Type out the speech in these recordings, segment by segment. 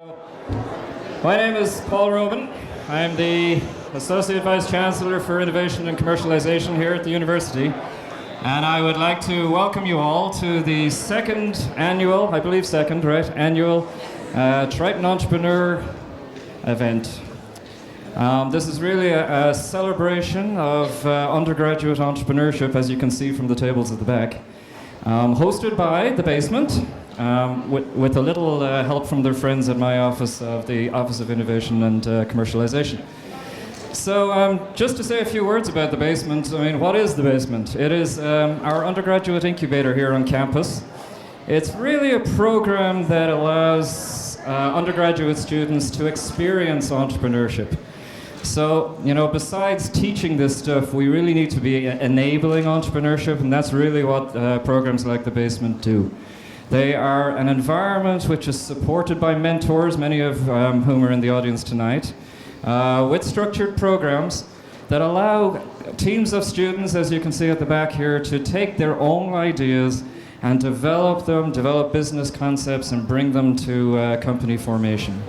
My name is Paul Robin. I'm the Associate Vice Chancellor for Innovation and Commercialization here at the university. And I would like to welcome you all to the second annual, annual Triton Entrepreneur event. This is really a celebration of undergraduate entrepreneurship, as you can see from the tables at the back. Hosted by The Basement, with a little help from their friends at my office, of the Office of Innovation and Commercialization. So just to say a few words about The Basement, I mean, what is The Basement? It is our undergraduate incubator here on campus. It's really a program that allows undergraduate students to experience entrepreneurship. So, you know, besides teaching this stuff, we really need to be enabling entrepreneurship, and that's really what programs like The Basement do. They are an environment which is supported by mentors, many of whom are in the audience tonight, with structured programs that allow teams of students, as you can see at the back here, to take their own ideas and develop business concepts and bring them to company formation.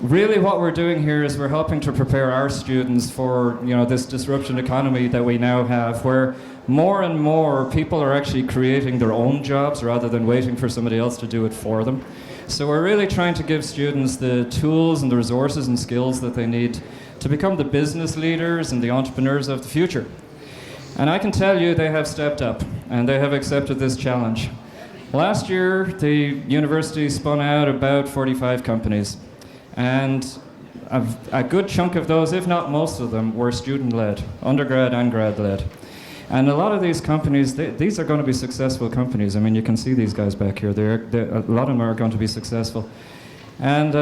Really what we're doing here is we're helping to prepare our students for, you know, this disruption economy that we now have, where more and more people are actually creating their own jobs rather than waiting for somebody else to do it for them. So we're really trying to give students the tools and the resources and skills that they need to become the business leaders and the entrepreneurs of the future. And I can tell you they have stepped up and they have accepted this challenge. Last year, the university spun out about 45 companies. And a good chunk of those, if not most of them, were student-led, undergrad and grad-led. And a lot of these companies, these are going to be successful companies. I mean, you can see these guys back here. A lot of them are going to be successful. And,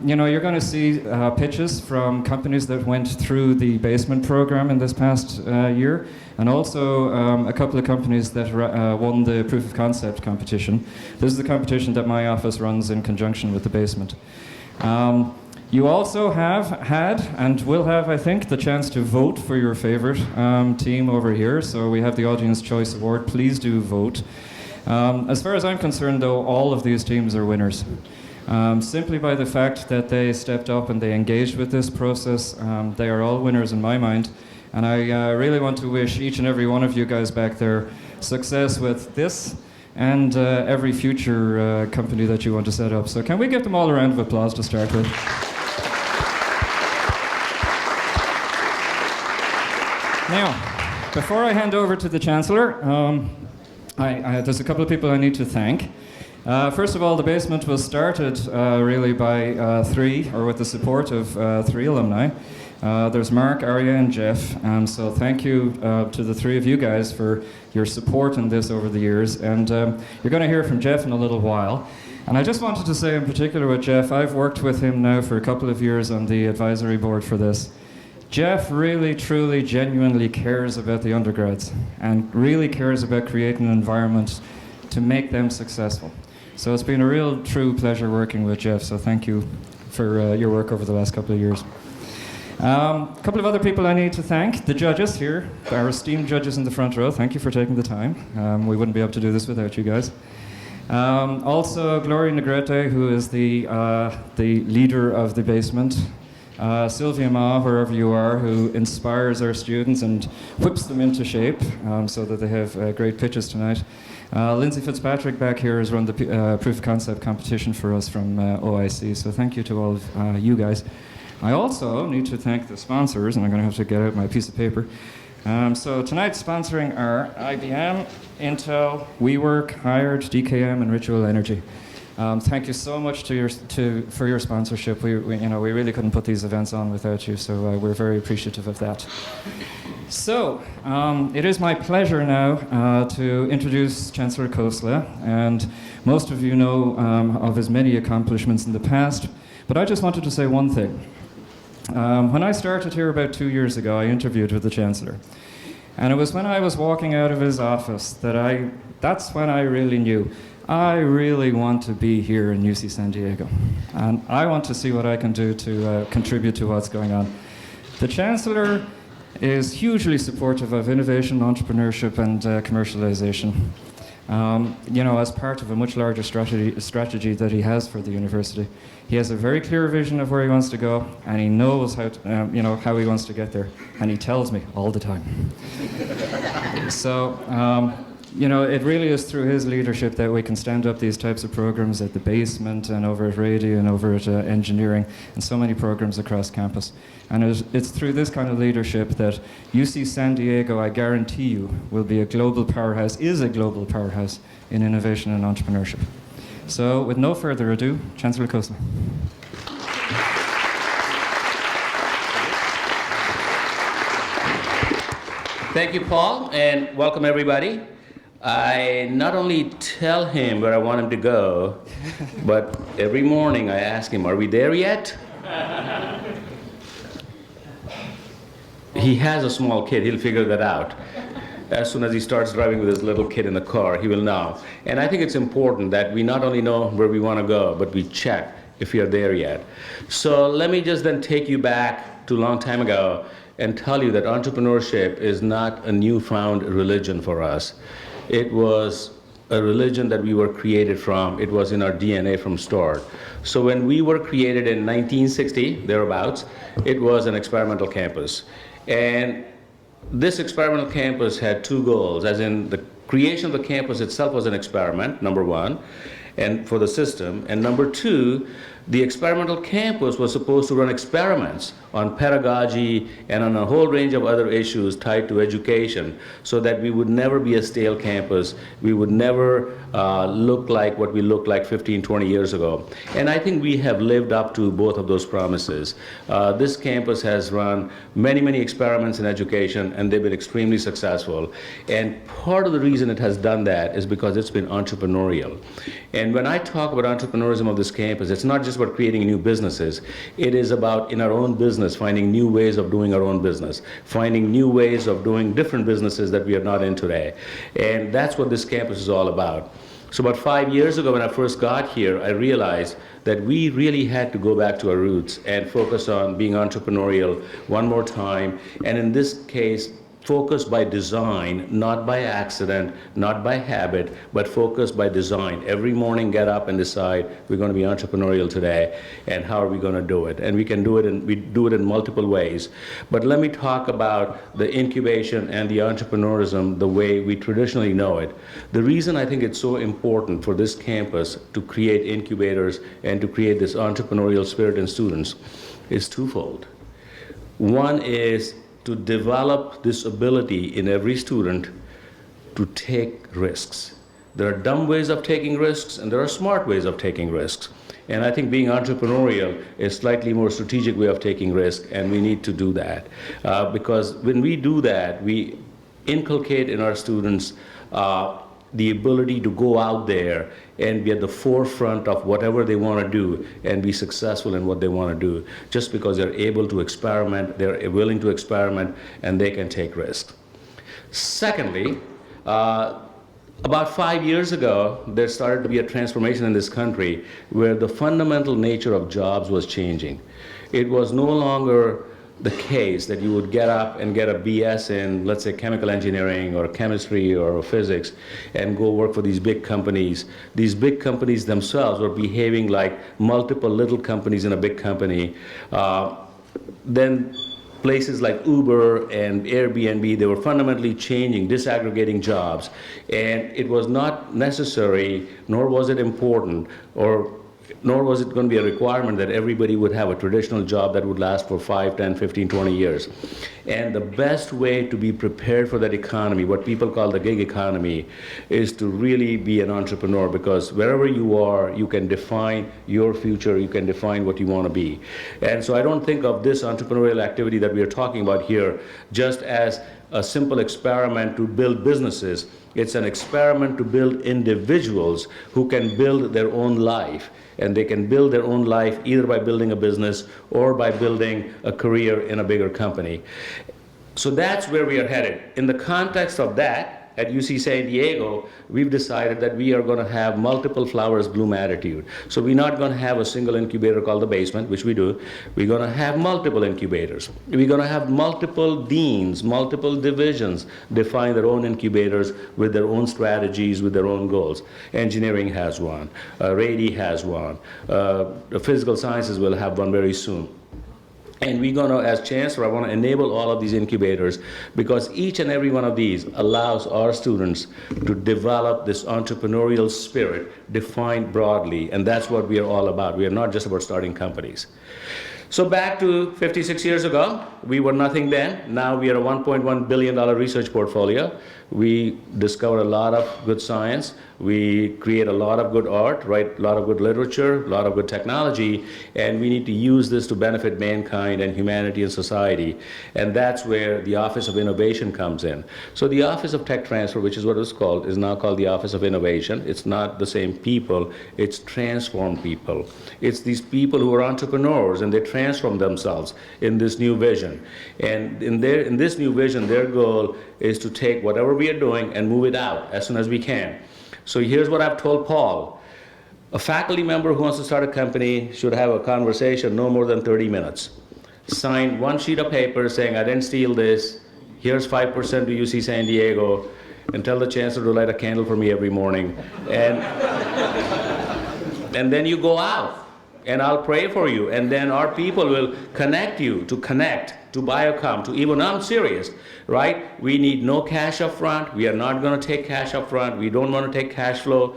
you know, you're going to see pitches from companies that went through the Basement program in this past year, and also a couple of companies that won the Proof of Concept competition. This is the competition that my office runs in conjunction with the Basement. You also have had and will have, I think, the chance to vote for your favorite team over here. So we have the Audience Choice Award. Please do vote. As far as I'm concerned, though, all of these teams are winners. Simply by the fact that they stepped up and they engaged with this process, they are all winners in my mind. And I really want to wish each and every one of you guys back there success with this and every future company that you want to set up. So can we give them all a round of applause to start with? Now, before I hand over to the Chancellor, there's a couple of people I need to thank. First of all, The Basement was started really by with the support of three alumni. There's Mark, Arya, and Jeff. So thank you to the three of you guys for your support in this over the years. And you're going to hear from Jeff in a little while. And I just wanted to say in particular with Jeff, I've worked with him now for a couple of years on the advisory board for this. Jeff really, truly, genuinely cares about the undergrads and really cares about creating an environment to make them successful. So it's been a real, true pleasure working with Jeff. So thank you for your work over the last couple of years. A couple of other people I need to thank. The judges here, our esteemed judges in the front row. Thank you for taking the time. We wouldn't be able to do this without you guys. Also, Gloria Negrete, who is the leader of The Basement. Sylvia Ma, wherever you are, who inspires our students and whips them into shape so that they have great pitches tonight. Lindsay Fitzpatrick back here has run the Proof of Concept competition for us from OIC, so thank you to all of you guys. I also need to thank the sponsors, and I'm going to have to get out my piece of paper. So tonight sponsoring are IBM, Intel, WeWork, Hired, DKM, and Ritual Energy. Thank you so much for your sponsorship. We really couldn't put these events on without you, so we're very appreciative of that. So, it is my pleasure now to introduce Chancellor Khosla, and most of you know of his many accomplishments in the past, but I just wanted to say one thing. When I started here about 2 years ago, I interviewed with the Chancellor. And it was when I was walking out of his office that's when I really knew I really want to be here in UC San Diego. And I want to see what I can do to contribute to what's going on. The Chancellor is hugely supportive of innovation, entrepreneurship, and commercialization. as part of a much larger strategy that he has for the university. He has a very clear vision of where he wants to go, and he knows how he wants to get there, and he tells me all the time. So, it really is through his leadership that we can stand up these types of programs at the basement and over at radio and over at engineering and so many programs across campus. And it's through this kind of leadership that UC San Diego, I guarantee you, will be a global powerhouse, is a global powerhouse in innovation and entrepreneurship. So with no further ado, Chancellor Kosler. Thank you, Paul, and welcome everybody. I not only tell him where I want him to go, but every morning I ask him, are we there yet? He has a small kid, he'll figure that out. As soon as he starts driving with his little kid in the car, he will know. And I think it's important that we not only know where we want to go, but we check if we are there yet. So let me just then take you back to a long time ago and tell you that entrepreneurship is not a newfound religion for us. It was a religion that we were created from. It was in our DNA from start. So when we were created in 1960, thereabouts, it was an experimental campus. And this experimental campus had two goals, as in the creation of the campus itself was an experiment, number one, and for the system. And number two, the experimental campus was supposed to run experiments on pedagogy and on a whole range of other issues tied to education, so that we would never be a stale campus. We would never look like what we looked like 15, 20 years ago. And I think we have lived up to both of those promises. This campus has run many, many experiments in education, and they've been extremely successful. And part of the reason it has done that is because it's been entrepreneurial. And when I talk about entrepreneurism of this campus, it's not just about creating new businesses. It is about, in our own business, finding new ways of doing our own business, finding new ways of doing different businesses that we are not in today. And that's what this campus is all about. So about 5 years ago when I first got here, I realized that we really had to go back to our roots and focus on being entrepreneurial one more time. And in this case, focus by design, not by accident, not by habit, but focus by design. Every morning get up and decide we're going to be entrepreneurial today, and how are we going to do it? And we can do it, and we do it in multiple ways. But let me talk about the incubation and the entrepreneurism the way we traditionally know it. The reason I think it's so important for this campus to create incubators and to create this entrepreneurial spirit in students is twofold. One is to develop this ability in every student to take risks. There are dumb ways of taking risks, and there are smart ways of taking risks. And I think being entrepreneurial is a slightly more strategic way of taking risk, and we need to do that. Because when we do that, we inculcate in our students the ability to go out there and be at the forefront of whatever they want to do and be successful in what they want to do, just because they're able to experiment, they're willing to experiment, and they can take risks. Secondly, about 5 years ago, there started to be a transformation in this country where the fundamental nature of jobs was changing. It was no longer the case that you would get up and get a BS in, let's say, chemical engineering or chemistry or physics and go work for these big companies. These big companies themselves were behaving like multiple little companies in a big company. Then places like Uber and Airbnb, they were fundamentally changing, disaggregating jobs. And it was not necessary, nor was it important, nor was it going to be a requirement that everybody would have a traditional job that would last for 5, 10, 15, 20 years. And the best way to be prepared for that economy, what people call the gig economy, is to really be an entrepreneur, because wherever you are, you can define your future, you can define what you want to be. And so I don't think of this entrepreneurial activity that we are talking about here just as a simple experiment to build businesses. It's an experiment to build individuals who can build their own life. And they can build their own life either by building a business or by building a career in a bigger company. So that's where we are headed. In the context of that, at UC San Diego, we've decided that we are going to have multiple flowers bloom attitude. So we're not going to have a single incubator called the basement, which we do. We're going to have multiple incubators. We're going to have multiple deans, multiple divisions define their own incubators with their own strategies, with their own goals. Engineering has one. Rady has one. The physical sciences will have one very soon. And we're going to, as chancellor, I want to enable all of these incubators because each and every one of these allows our students to develop this entrepreneurial spirit defined broadly. And that's what we are all about. We are not just about starting companies. So back to 56 years ago, we were nothing then. Now we are a $1.1 billion research portfolio. We discover a lot of good science. We create a lot of good art, write a lot of good literature, a lot of good technology, and we need to use this to benefit mankind and humanity and society. And that's where the Office of Innovation comes in. So the Office of Tech Transfer, which is what it's called, is now called the Office of Innovation. It's not the same people, it's transformed people. It's these people who are entrepreneurs and they transform themselves in this new vision. And in this new vision, their goal is to take whatever we are doing and move it out as soon as we can. So here's what I've told Paul. A faculty member who wants to start a company should have a conversation no more than 30 minutes. Sign one sheet of paper saying, I didn't steal this, here's 5% to UC San Diego, and tell the chancellor to light a candle for me every morning. And then you go out, and I'll pray for you, and then our people will connect you to Biocom, to even, I'm serious, right? We need no cash up front. We are not going to take cash up front. We don't want to take cash flow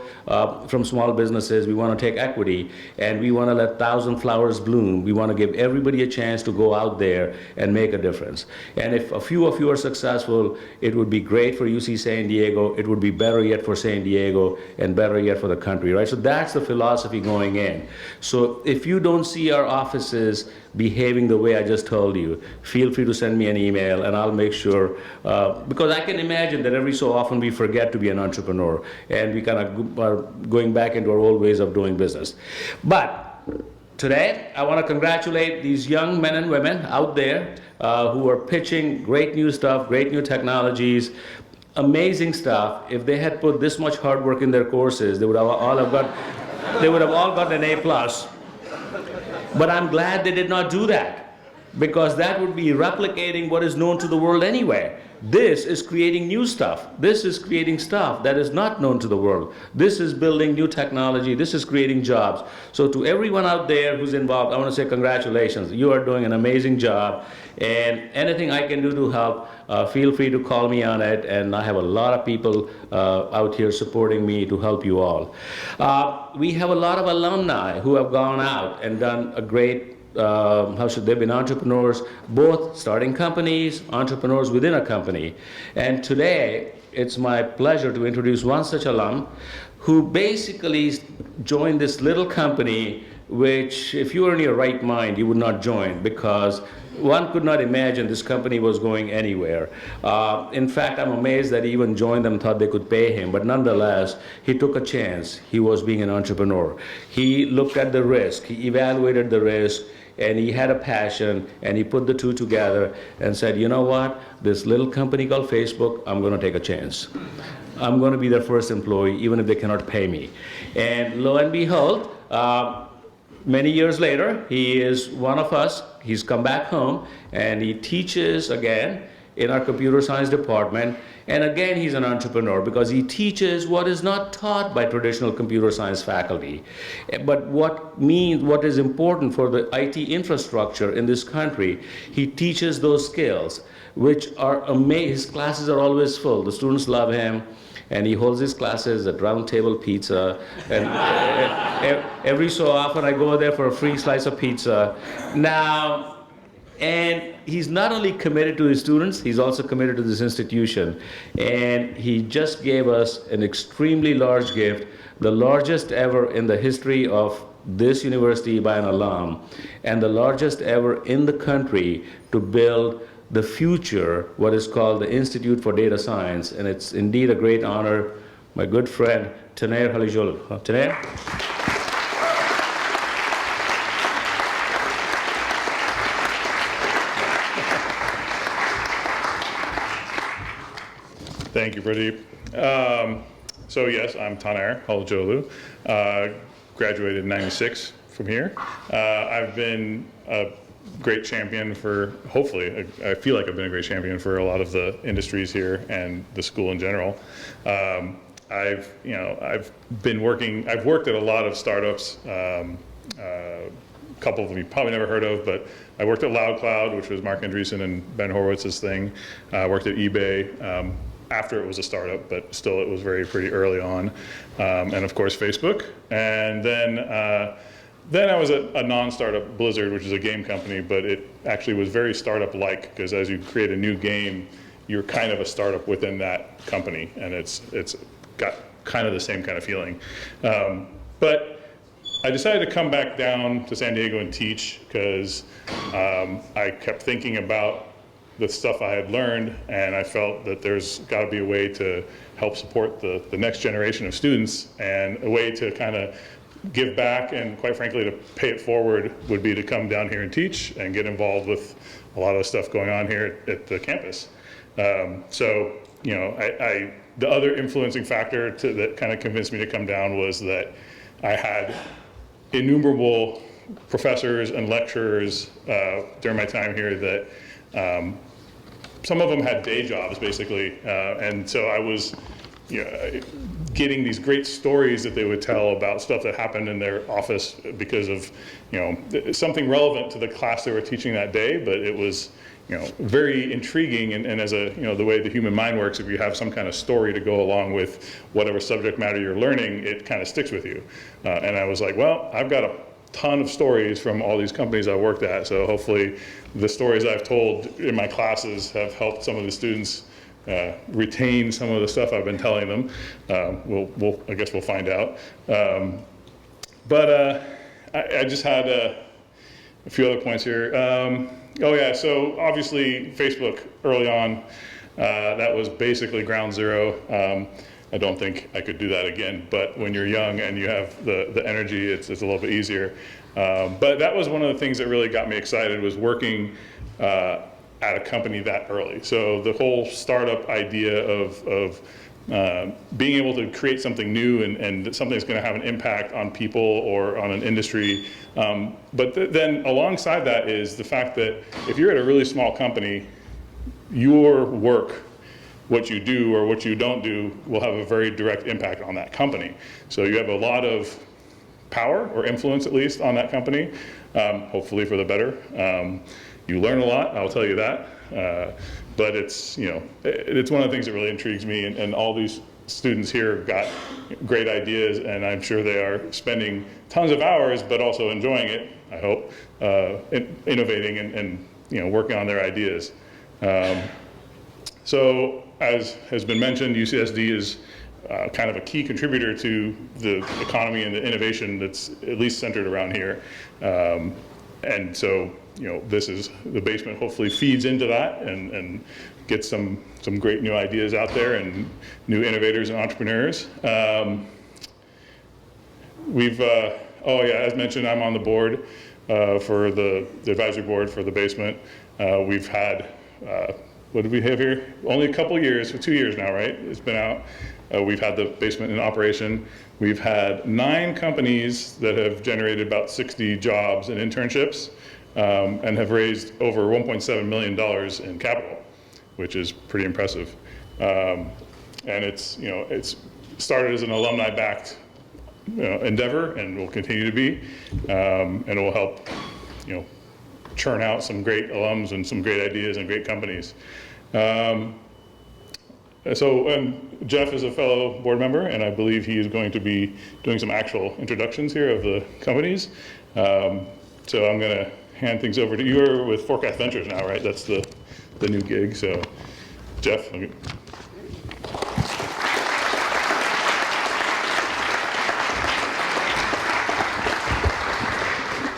from small businesses. We want to take equity, and we want to let 1,000 flowers bloom. We want to give everybody a chance to go out there and make a difference. And if a few of you are successful, it would be great for UC San Diego. It would be better yet for San Diego and better yet for the country, right? So that's the philosophy going in. So if you don't see our offices behaving the way I just told you, feel free to send me an email and I'll make sure, because I can imagine that every so often we forget to be an entrepreneur and we kind of are going back into our old ways of doing business. But today, I want to congratulate these young men and women out there who are pitching great new stuff, great new technologies, amazing stuff. If they had put this much hard work in their courses, they would have all gotten an A+. But I'm glad they did not do that, because that would be replicating what is known to the world anyway. This is creating new stuff. This is creating stuff that is not known to the world. This is building new technology. This is creating jobs. So to everyone out there who's involved, I want to say congratulations. You are doing an amazing job. And anything I can do to help, feel free to call me on it. And I have a lot of people out here supporting me to help you all. We have a lot of alumni who have gone out and done a great they've been entrepreneurs, both starting companies, entrepreneurs within a company. And today, it's my pleasure to introduce one such alum who basically joined this little company, which if you were in your right mind, you would not join, because one could not imagine this company was going anywhere. In fact, I'm amazed that he even joined them, thought they could pay him, but nonetheless, he took a chance. He was being an entrepreneur. He looked at the risk, he evaluated the risk, and he had a passion, and he put the two together and said, you know what, this little company called Facebook, I'm going to take a chance. I'm going to be their first employee, even if they cannot pay me. And lo and behold, many years later, he is one of us. He's come back home, and he teaches again in our computer science department. And again, he's an entrepreneur because he teaches what is not taught by traditional computer science faculty. But what is important for the IT infrastructure in this country, he teaches those skills, which are amazing. His classes are always full. The students love him. And he holds his classes at Round Table Pizza. And every so often I go there for a free slice of pizza. Now, and he's not only committed to his students, he's also committed to this institution. And he just gave us an extremely large gift, the largest ever in the history of this university by an alum, and the largest ever in the country to build the future, what is called the Institute for Data Science. And it's indeed a great honor, my good friend, Taner Halijolu. Taner? Thank you, Pradeep. So yes, I'm Taner Halajolu, graduated in '96 from here. I've been a great champion for, hopefully, I feel like I've been a great champion for a lot of the industries here and the school in general. I've worked at a lot of startups, a couple of them you probably never heard of, but I worked at LoudCloud, which was Mark Andreessen and Ben Horowitz's thing. I worked at eBay after it was a startup, but still it was pretty early on. And of course, Facebook. And then I was at a non-startup, Blizzard, which is a game company, but it actually was very startup-like, because as you create a new game, you're kind of a startup within that company, and it's got kind of the same kind of feeling. But I decided to come back down to San Diego and teach, because I kept thinking about the stuff I had learned, and I felt that there's got to be a way to help support the next generation of students, and a way to kind of give back, and quite frankly to pay it forward, would be to come down here and teach and get involved with a lot of the stuff going on here at the campus. So, you know, the other influencing factor that kind of convinced me to come down was that I had innumerable professors and lecturers during my time here that some of them had day jobs, basically, and so I was getting these great stories that they would tell about stuff that happened in their office because of, something relevant to the class they were teaching that day, but it was, very intriguing, and as the way the human mind works, if you have some kind of story to go along with whatever subject matter you're learning, it kind of sticks with you. And I was like, well, I've got a ton of stories from all these companies I worked at, so hopefully the stories I've told in my classes have helped some of the students retain some of the stuff I've been telling them. I guess we'll find out. But I just had a few other points here. Oh yeah, so obviously Facebook early on, that was basically ground zero. I don't think I could do that again, but when you're young and you have the energy, it's a little bit easier. But that was one of the things that really got me excited, was working at a company that early. So the whole startup idea of being able to create something new and something that's going to have an impact on people or on an industry. But then alongside that is the fact that if you're at a really small company, your work, what you do or what you don't do, will have a very direct impact on that company. So you have a lot of power, or influence at least, on that company, hopefully for the better. You learn a lot, I'll tell you that. But it's one of the things that really intrigues me, and all these students here got great ideas, and I'm sure they are spending tons of hours, but also enjoying it, I hope, innovating and working on their ideas. So, as has been mentioned, UCSD is kind of a key contributor to the economy and the innovation that's at least centered around here. And so, the basement hopefully feeds into that and gets some great new ideas out there and new innovators and entrepreneurs. As mentioned, I'm on the board for the advisory board for the basement. We've had, what did we have here? Only a couple years, 2 years now, right? It's been out. We've had the basement in operation. We've had 9 companies that have generated about 60 jobs and internships, and have raised over $1.7 million in capital, which is pretty impressive. And it's started as an alumni-backed endeavor, and will continue to be, and it will help churn out some great alums and some great ideas and great companies. So Jeff is a fellow board member, and I believe he is going to be doing some actual introductions here of the companies. So I'm going to hand things over to you. You're with Forecast Ventures now, right? That's the new gig. So Jeff.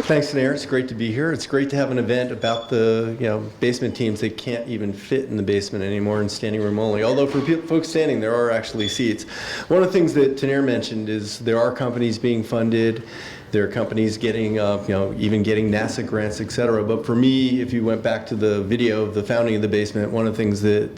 Thanks, Nair. It's great to be here. It's great to have an event about the basement teams that can't even fit in the basement anymore and standing room only. Although for folks standing, there are actually seats. One of the things that Taner mentioned is there are companies being funded. There are companies getting, even getting NASA grants, et cetera. But for me, if you went back to the video of the founding of the basement, one of the things that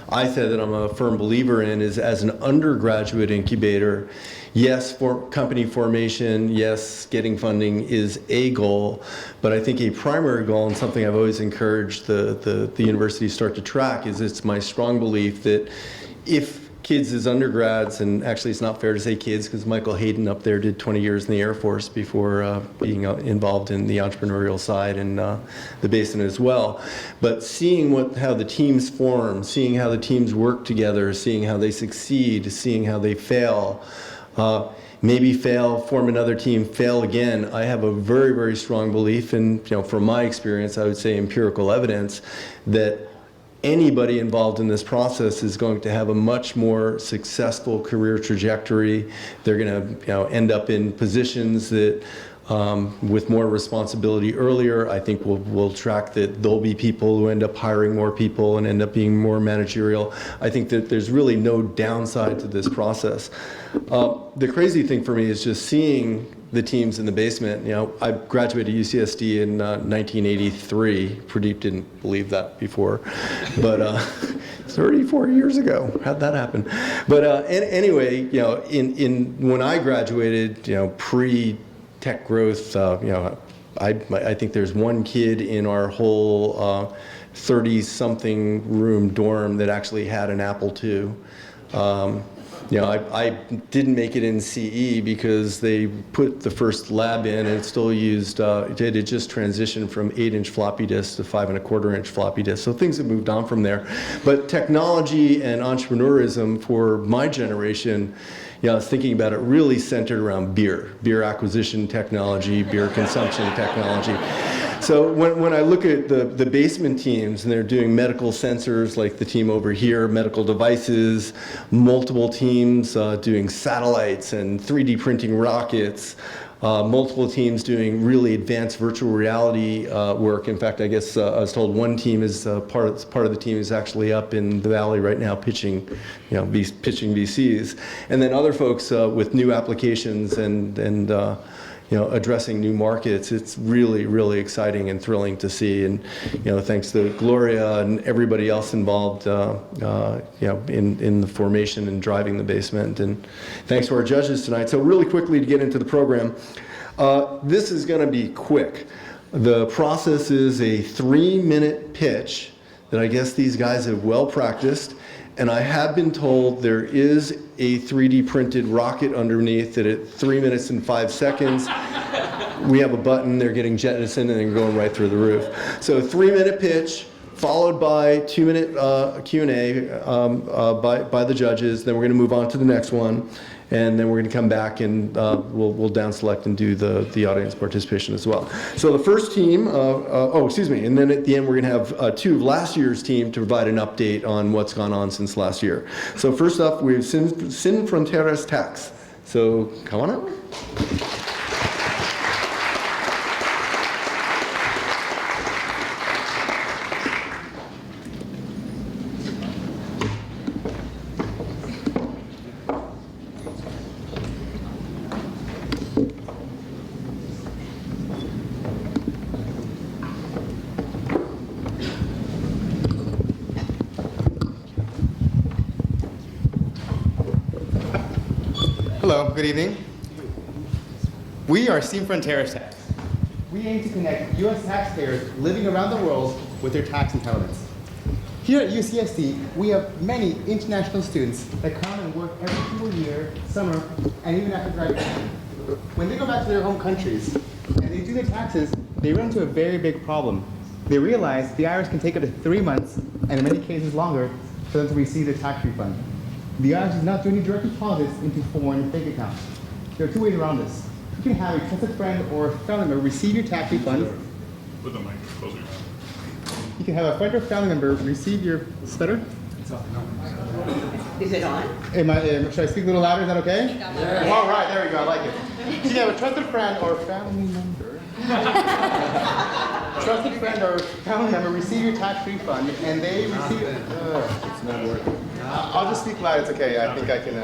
I said that I'm a firm believer in is as an undergraduate incubator, yes, for company formation, yes, getting funding is a goal, but I think a primary goal, and something I've always encouraged the university to start to track, is it's my strong belief that if kids as undergrads, and actually it's not fair to say kids because Michael Hayden up there did 20 years in the Air Force before being involved in the entrepreneurial side and the basin as well. But seeing how the teams form, seeing how the teams work together, seeing how they succeed, seeing how they fail, maybe fail, form another team, fail again. I have a very, very strong belief, and from my experience, I would say empirical evidence, that anybody involved in this process is going to have a much more successful career trajectory. They're going to end up in positions that with more responsibility earlier. I think we'll track that there'll be people who end up hiring more people and end up being more managerial. I think that there's really no downside to this process. The crazy thing for me is just seeing the teams in the basement. I graduated UCSD in 1983. Pradeep didn't believe that before, but 34 years ago, how'd that happen? But anyway, when I graduated, pre-tech growth, I think there's one kid in our whole 30-something room dorm that actually had an Apple II. I didn't make it in CE because they put the first lab in and it still used, it had just transitioned from 8-inch floppy disk to 5.25-inch floppy disk. So things have moved on from there. But technology and entrepreneurism for my generation, I was thinking about it, really centered around beer acquisition technology, beer consumption technology. So when I look at the basement teams and they're doing medical sensors like the team over here, medical devices, multiple teams doing satellites and 3D printing rockets, multiple teams doing really advanced virtual reality work. In fact, I guess I was told one team is part of the team is actually up in the valley right now pitching VCs, and then other folks with new applications and addressing new markets. It's really, really exciting and thrilling to see. And thanks to Gloria and everybody else involved, in the formation and driving the basement. And thanks to our judges tonight. So really quickly to get into the program, this is going to be quick. The process is a 3-minute pitch that I guess these guys have well practiced. And I have been told there is a 3D printed rocket underneath that at 3 minutes and 5 seconds, we have a button, they're getting jettisoned and they're going right through the roof. So 3-minute pitch, followed by 2-minute Q&A by the judges. Then we're going to move on to the next one. And then we're going to come back and we'll down select and do the audience participation as well. So the first team, and then at the end we're going to have two of last year's team to provide an update on what's gone on since last year. So first up, we have Sin Fronteras Tax. So come on up. Hello, good evening. We are Sin Fronteras Tax. We aim to connect U.S. taxpayers living around the world with their tax entitlements. Here at UCSD, we have many international students that come and work every single year, summer, and even after graduation. When they go back to their home countries and they do their taxes, they run into a very big problem. They realize the IRS can take up to 3 months, and in many cases longer, for them to receive their tax refund. The IRS does not do any direct deposits into foreign bank accounts. There are two ways around this. You can have a trusted friend or a family member receive your tax refund. Put the mic closer to your mouth. You can have a friend or family member receive your stutter. Is it on? Should I speak a little louder? Is that okay? Yeah. All right, there we go. I like it. So you have a trusted friend or family member. Trusted friend or family member receive your tax refund, and they receive. It's not working. I'll just speak loud. It's okay. I think I can.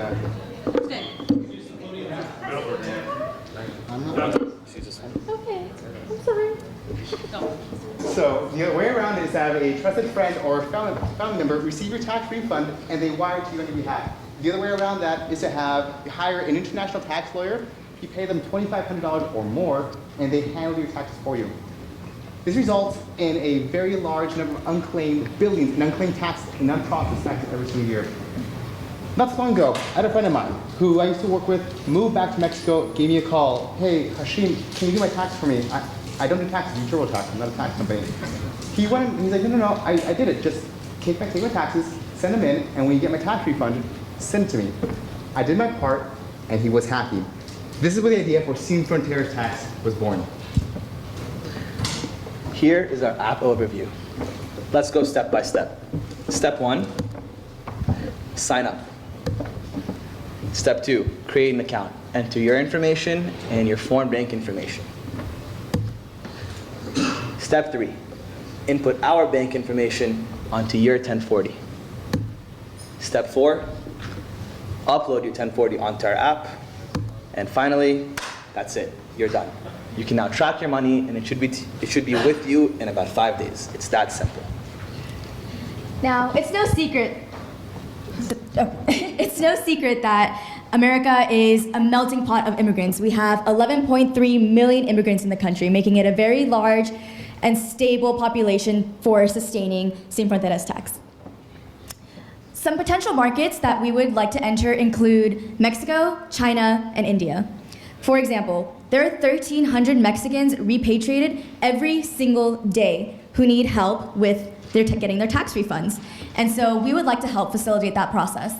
Okay. I'm sorry. So the way around is to have a trusted friend or family member receive your tax refund and they wire it to you on your behalf. The other way around that is to hire an international tax lawyer. You pay them $2,500 or more, and they handle your taxes for you. This results in a very large number of unclaimed billions in unclaimed taxes and unprocessed taxes every single year. Not so long ago, I had a friend of mine who I used to work with, moved back to Mexico, gave me a call. Hey, Hashim, can you do my taxes for me? I don't do taxes, you TurboTax, I'm not a tax company. He went, and he's like, no, I did it. Just take my taxes, send them in, and when you get my tax refund, send it to me. I did my part, and he was happy. This is where the idea for Sin Fronteras Tax was born. Here is our app overview. Let's go step by step. Step 1, sign up. Step 2, create an account. Enter your information and your foreign bank information. Step 3, input our bank information onto your 1040. Step 4, upload your 1040 onto our app. And finally, that's it. You're done. You can now track your money, and it should be with you in about 5 days. It's that simple. Now, it's no secret. It's no secret that America is a melting pot of immigrants. We have 11.3 million immigrants in the country, making it a very large and stable population for sustaining Sin Fronteras Tax. Some potential markets that we would like to enter include Mexico, China, and India. For example, there are 1,300 Mexicans repatriated every single day who need help with getting their tax refunds. And so we would like to help facilitate that process.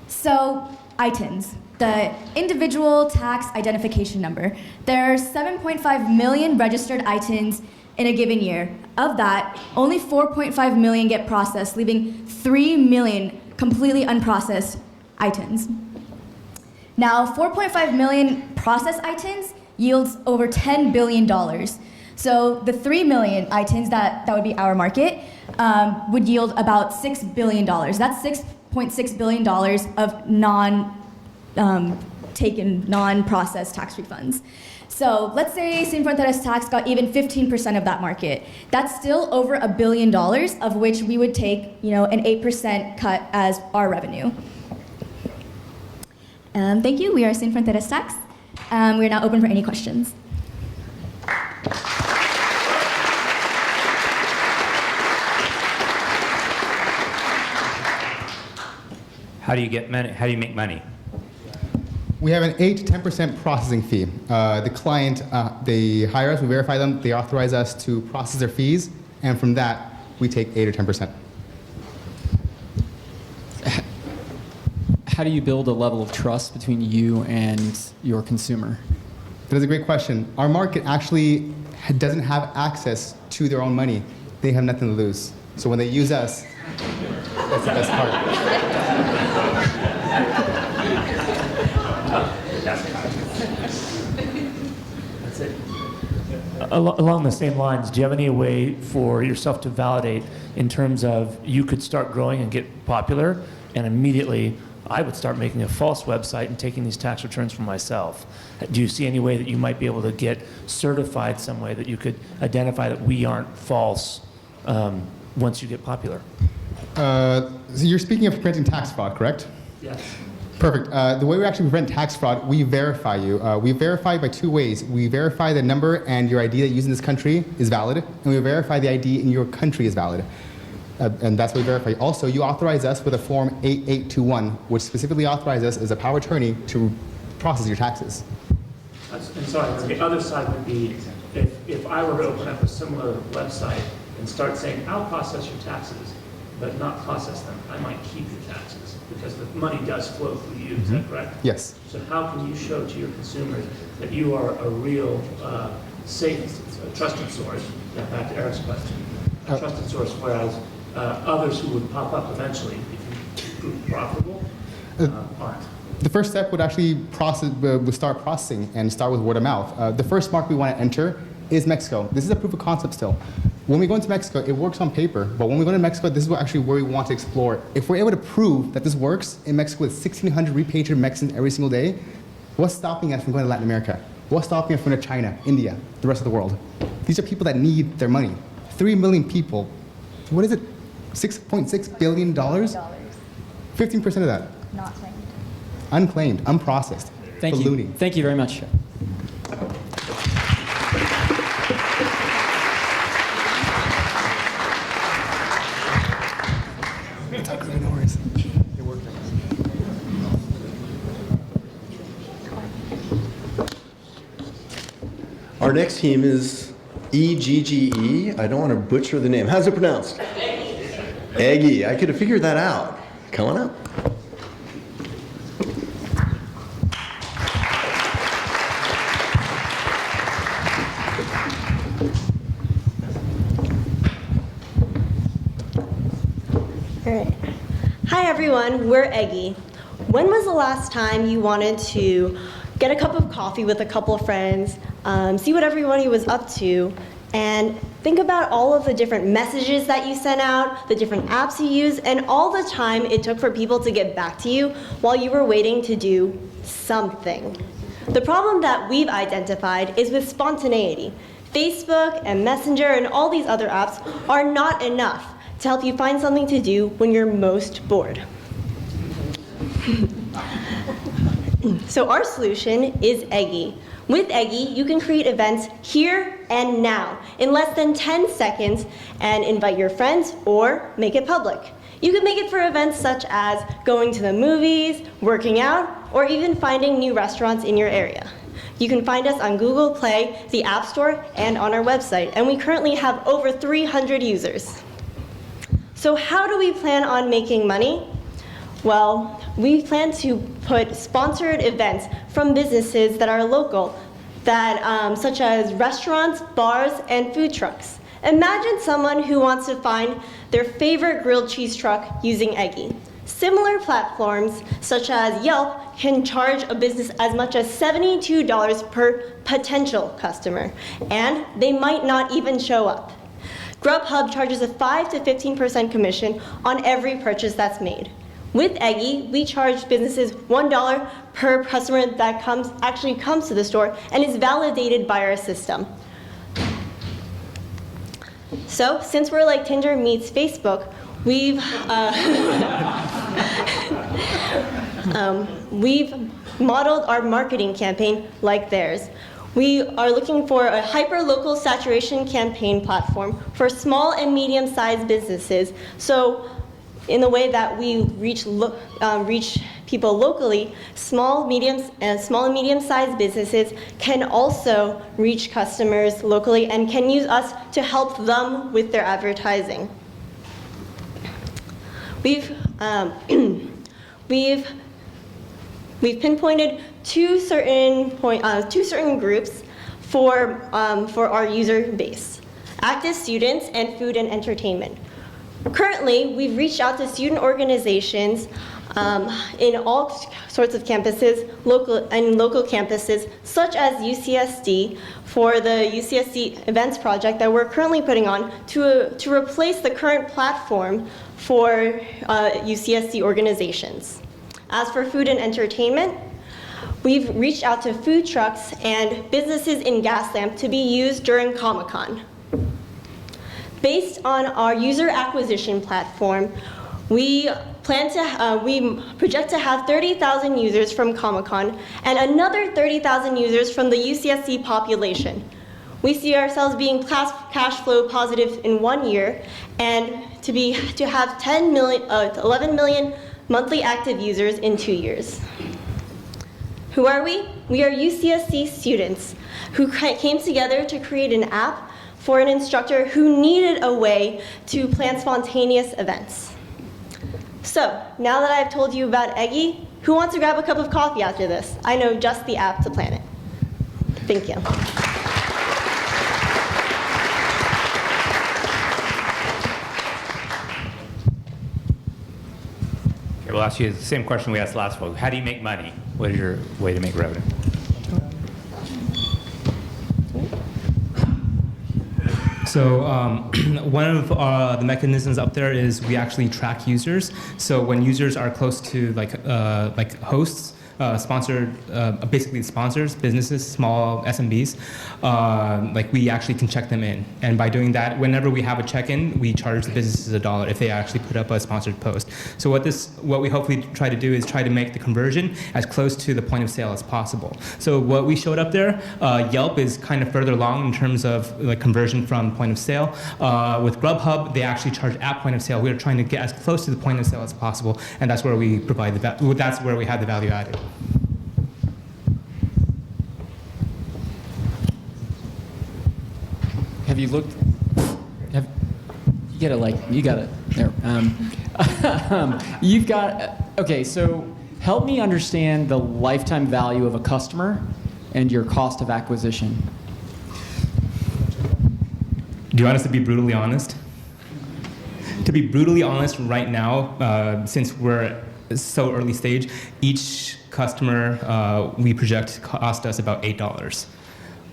So, ITINs, the individual tax identification number. There are 7.5 million registered ITINs in a given year. Of that, only 4.5 million get processed, leaving 3 million completely unprocessed ITINs. Now, 4.5 million processed ITINs yields over $10 billion. So the 3 million ITINs, that would be our market, would yield about $6 billion. That's $6.6 billion of non-processed tax refunds. So let's say Sin Fronteras Tax got even 15% of that market. That's still over $1 billion, of which we would take, an 8% cut as our revenue. Thank you. We are Sin Fronteras Tax. We are now open for any questions. How do you make money? We have an 8 to 10% processing fee. The client, they hire us, we verify them, they authorize us to process their fees, and from that, we take 8 or 10%. How do you build a level of trust between you and your consumer? That is a great question. Our market actually doesn't have access to their own money. They have nothing to lose. So when they use us, that's the best part. That's it. Along the same lines, do you have any way for yourself to validate in terms of you could start growing and get popular, and immediately I would start making a false website and taking these tax returns for myself? Do you see any way that you might be able to get certified some way that you could identify that we aren't false once you get popular? So you're speaking of preventing tax fraud, correct? Yes. Perfect. The way we actually prevent tax fraud, we verify you. We verify by 2 ways. We verify the number and your ID that you use in this country is valid, and we verify the ID in your country is valid. And that's what we verify. Also, you authorize us with a Form 8821, which specifically authorizes us as a power of attorney to process your taxes. And sorry, the other side would be if I were to open up a similar website and start saying, I'll process your taxes, but not process them, I might keep your taxes because the money does flow through you. Is that correct? Yes. So how can you show to your consumers that you are a real safe, trusted source? Back to Eric's question, a trusted source, whereas others who would pop up eventually, if you prove profitable, aren't. The first step would actually start processing and start with word of mouth. The first market we want to enter is Mexico. This is a proof of concept still. When we go into Mexico, it works on paper, but when we go to Mexico, this is actually where we want to explore. If we're able to prove that this works in Mexico with 1,600 repatriated Mexicans every single day, what's stopping us from going to Latin America? What's stopping us from China, India, the rest of the world? These are people that need their money. 3 million people. What is it? $6.6 billion? 15% of that. Not claimed. Unclaimed, unprocessed. Thank ballooning. you. Thank you very much. Our next team is EGGE. I don't want to butcher the name. How's it pronounced? Eggy. I could have figured that out. Come on up. All right. Hi everyone, we're Eggy. When was the last time you wanted to get a cup of coffee with a couple of friends, see what everybody was up to, and think about all of the different messages that you sent out, the different apps you used, and all the time it took for people to get back to you while you were waiting to do something. The problem that we've identified is with spontaneity. Facebook and Messenger and all these other apps are not enough to help you find something to do when you're most bored. So our solution is Eggy. With Eggy, you can create events here and now in less than 10 seconds and invite your friends or make it public. You can make it for events such as going to the movies, working out, or even finding new restaurants in your area. You can find us on Google Play, the App Store, and on our website, and we currently have over 300 users. So how do we plan on making money? Well, we plan to put sponsored events from businesses that are local, that, such as restaurants, bars, and food trucks. Imagine someone who wants to find their favorite grilled cheese truck using Eggy. Similar platforms, such as Yelp, can charge a business as much as $72 per potential customer, and they might not even show up. Grubhub charges a 5 to 15% commission on every purchase that's made. With Eggy, we charge businesses $1 per customer that actually comes to the store and is validated by our system. So, since we're like Tinder meets Facebook, we've modeled our marketing campaign like theirs. We are looking for a hyper-local saturation campaign platform for small and medium-sized businesses. So, in the way that we reach people locally, small and medium-sized businesses can also reach customers locally and can use us to help them with their advertising. We've pinpointed two certain groups for our user base: active students and food and entertainment. Currently, we've reached out to student organizations in all sorts of campuses, local campuses, such as UCSD, for the UCSD events project that we're currently putting on to replace the current platform for UCSD organizations. As for food and entertainment, we've reached out to food trucks and businesses in Gaslamp to be used during Comic-Con. Based on our user acquisition platform, we project to have 30,000 users from Comic-Con and another 30,000 users from the UCSD population. We see ourselves being cash flow positive in 1 year and to have 11 million monthly active users in 2 years. Who are we? We are UCSD students who came together to create an app for an instructor who needed a way to plan spontaneous events. So, now that I've told you about Eggy, who wants to grab a cup of coffee after this? I know just the app to plan it. Thank you. Okay, we'll ask you the same question we asked last fall. How do you make money? What is your way to make revenue? So one of the mechanisms up there is we actually track users. So when users are close to like hosts, sponsored, basically sponsors, businesses, small SMBs, like we actually can check them in. And by doing that, whenever we have a check-in, we charge the businesses $1 if they actually put up a sponsored post. So what we hopefully try to do is try to make the conversion as close to the point of sale as possible. So what we showed up there, Yelp is kind of further along in terms of like conversion from point of sale. With Grubhub, they actually charge at point of sale. We're trying to get as close to the point of sale as possible, and that's where we provide that's where we have the value added. Have you looked? You gotta there. You've got okay. So help me understand the lifetime value of a customer and your cost of acquisition. Do you want us to be brutally honest? To be brutally honest, right now, since we're so early stage, each customer we project cost us about $8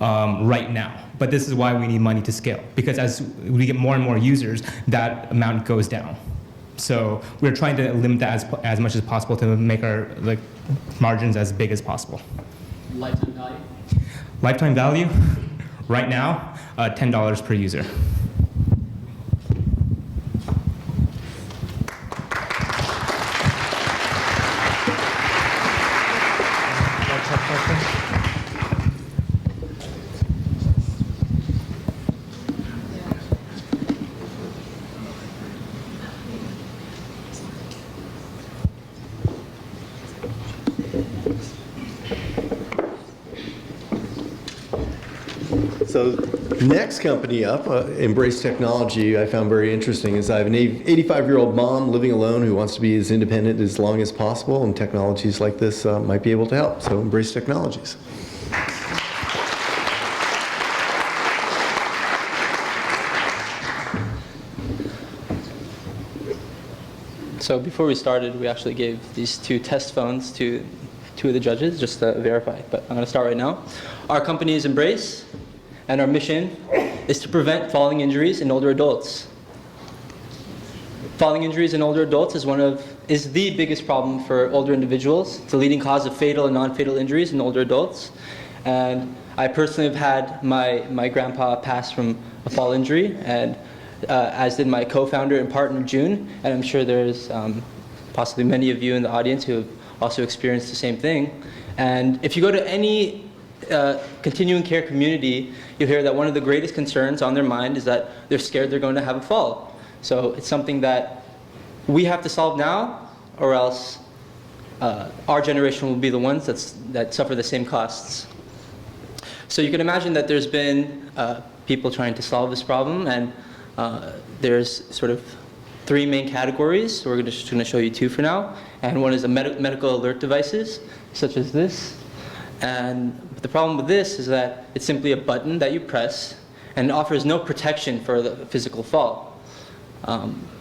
right now. But this is why we need money to scale, because as we get more and more users, that amount goes down. So we're trying to limit that as much as possible to make our margins as big as possible. Lifetime value? Lifetime value, right now, $10 per user. So next company up, Embrace Technology, I found very interesting is I have an 85-year-old mom living alone who wants to be as independent as long as possible, and technologies like this might be able to help. So Embrace Technologies. So before we started, we actually gave these 2 test phones to 2 of the judges just to verify, but I'm going to start right now. Our company is Embrace, and our mission is to prevent falling injuries in older adults. Falling injuries in older adults is the biggest problem for older individuals. It's a leading cause of fatal and non-fatal injuries in older adults. And I personally have had my grandpa pass from a fall injury, and as did my co-founder and partner, June. And I'm sure there's possibly many of you in the audience who have also experienced the same thing. And if you go to any continuing care community, you'll hear that one of the greatest concerns on their mind is that they're scared they're going to have a fall. So it's something that we have to solve now, or else our generation will be the ones that suffer the same costs. So you can imagine that there's been people trying to solve this problem, and there's sort of 3 main categories. So we're just going to show you 2 for now. And one is the medical alert devices, such as this. And the problem with this is that it's simply a button that you press, and it offers no protection for the physical fall.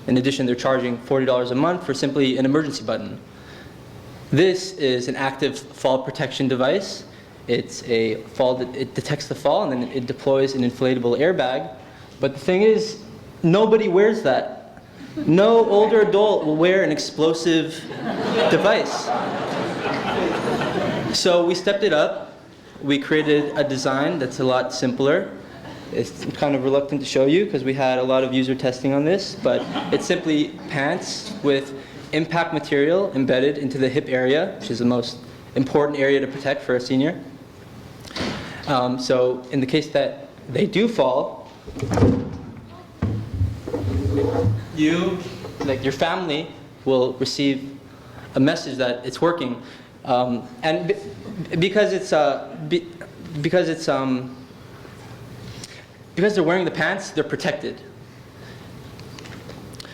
In addition, they're charging $40 a month for simply an emergency button. This is an active fall protection device. It's it detects the fall, and then it deploys an inflatable airbag. But the thing is, nobody wears that. No older adult will wear an explosive device. So we stepped it up. We created a design that's a lot simpler. It's kind of reluctant to show you because we had a lot of user testing on this, but it's simply pants with impact material embedded into the hip area, which is the most important area to protect for a senior. So in the case that they do fall, your family will receive a message that it's working. And because they're wearing the pants, they're protected.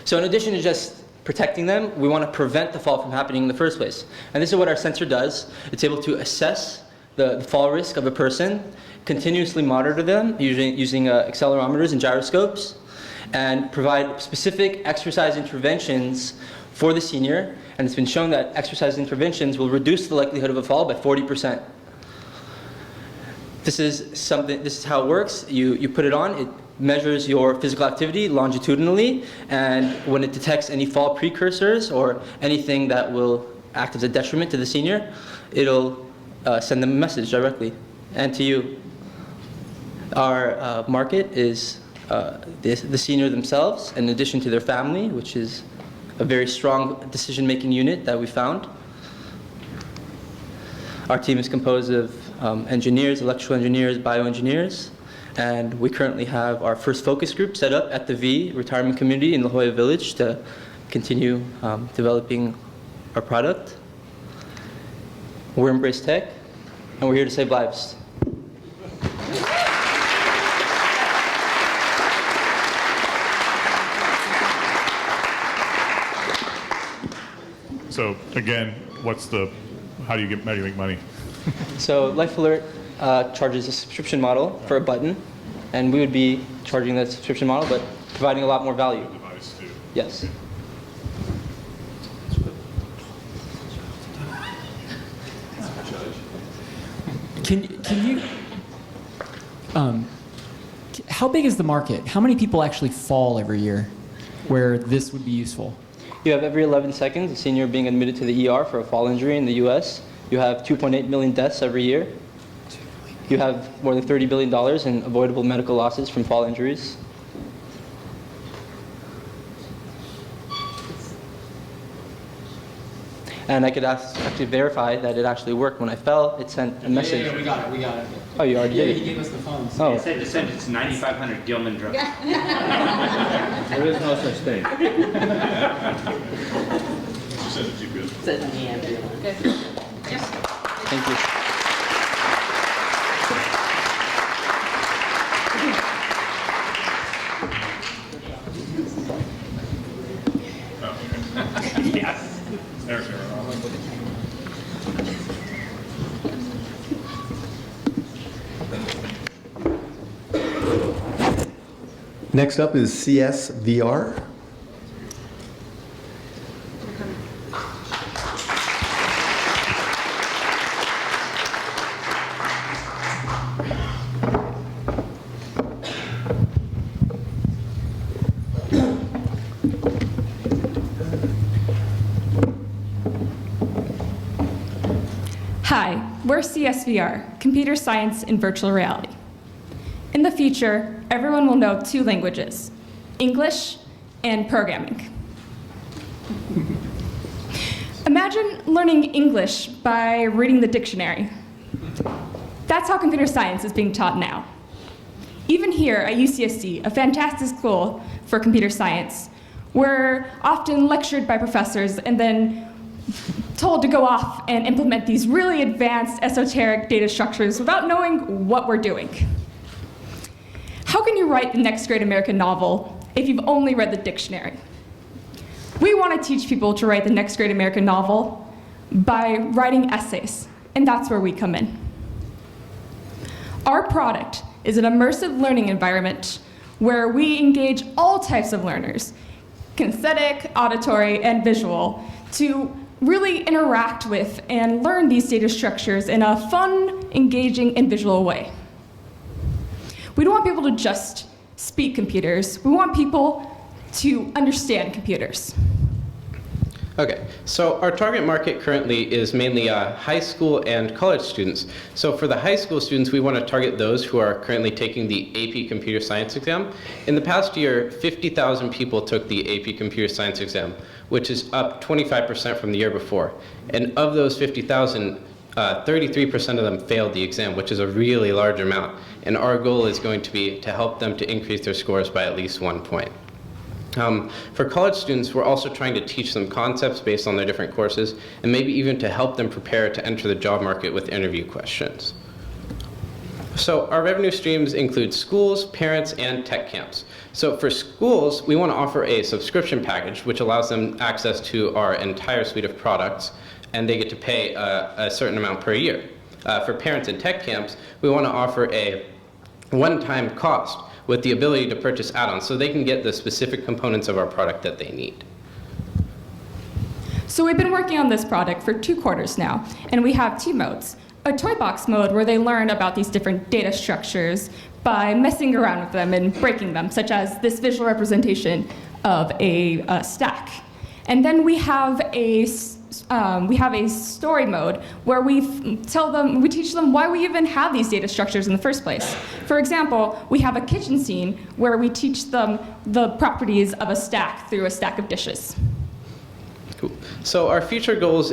So in addition to just protecting them, we want to prevent the fall from happening in the first place. And this is what our sensor does. It's able to assess the fall risk of a person, continuously monitor them using accelerometers and gyroscopes, and provide specific exercise interventions for the senior. And it's been shown that exercise interventions will reduce the likelihood of a fall by 40%. This is how it works. You put it on, it measures your physical activity longitudinally, and when it detects any fall precursors or anything that will act as a detriment to the senior, it'll send them a message directly. And to you, our market is the senior themselves, in addition to their family, which is a very strong decision-making unit that we found. Our team is composed of engineers, electrical engineers, bioengineers, and we currently have our first focus group set up at the V retirement community in La Jolla Village to continue developing our product. We're Embrace Tech, and we're here to save lives. So again, how do you make money? So Life Alert charges a subscription model for a button, and we would be charging that subscription model, but providing a lot more value. Device too. Yes. Can you, how big is the market? How many people actually fall every year where this would be useful? You have every 11 seconds a senior being admitted to the ER for a fall injury in the US. You have 2.8 million deaths every year. You have more than $30 billion in avoidable medical losses from fall injuries. And I could actually verify that it actually worked. When I fell, it sent a message. Yeah, we got it. Oh, you already did it? He gave us the phone. Oh. It said it's 9,500 Gilman drugs. There is no such thing. She said it's good. Thank you. There's your Next up is CSVR. Hi, we're CSVR, Computer Science and Virtual Reality. In the future, everyone will know 2 languages, English and programming. Imagine learning English by reading the dictionary. That's how computer science is being taught now. Even here at UCSD, a fantastic school for computer science, we're often lectured by professors and then told to go off and implement these really advanced esoteric data structures without knowing what we're doing. How can you write the next great American novel if you've only read the dictionary? We want to teach people to write the next great American novel by writing essays, and that's where we come in. Our product is an immersive learning environment where we engage all types of learners, kinesthetic, auditory, and visual, to really interact with and learn these data structures in a fun, engaging, and visual way. We don't want people to just speak computers. We want people to understand computers. Okay, so our target market currently is mainly high school and college students. So for the high school students, we want to target those who are currently taking the AP Computer Science exam. In the past year, 50,000 people took the AP Computer Science exam, which is up 25% from the year before. And of those 50,000, 33% of them failed the exam, which is a really large amount. And our goal is going to be to help them to increase their scores by at least 1 point. For college students, we're also trying to teach them concepts based on their different courses, and maybe even to help them prepare to enter the job market with interview questions. So our revenue streams include schools, parents, and tech camps. So for schools, we want to offer a subscription package, which allows them access to our entire suite of products, and they get to pay a certain amount per year. For parents and tech camps, we want to offer a one-time cost with the ability to purchase add-ons so they can get the specific components of our product that they need. So we've been working on this product for 2 quarters now, and we have 2 modes. A toy box mode where they learn about these different data structures by messing around with them and breaking them, such as this visual representation of a stack. And then we have a we have a story mode where we teach them why we even have these data structures in the first place. For example, we have a kitchen scene where we teach them the properties of a stack through a stack of dishes. Cool. So our future goals,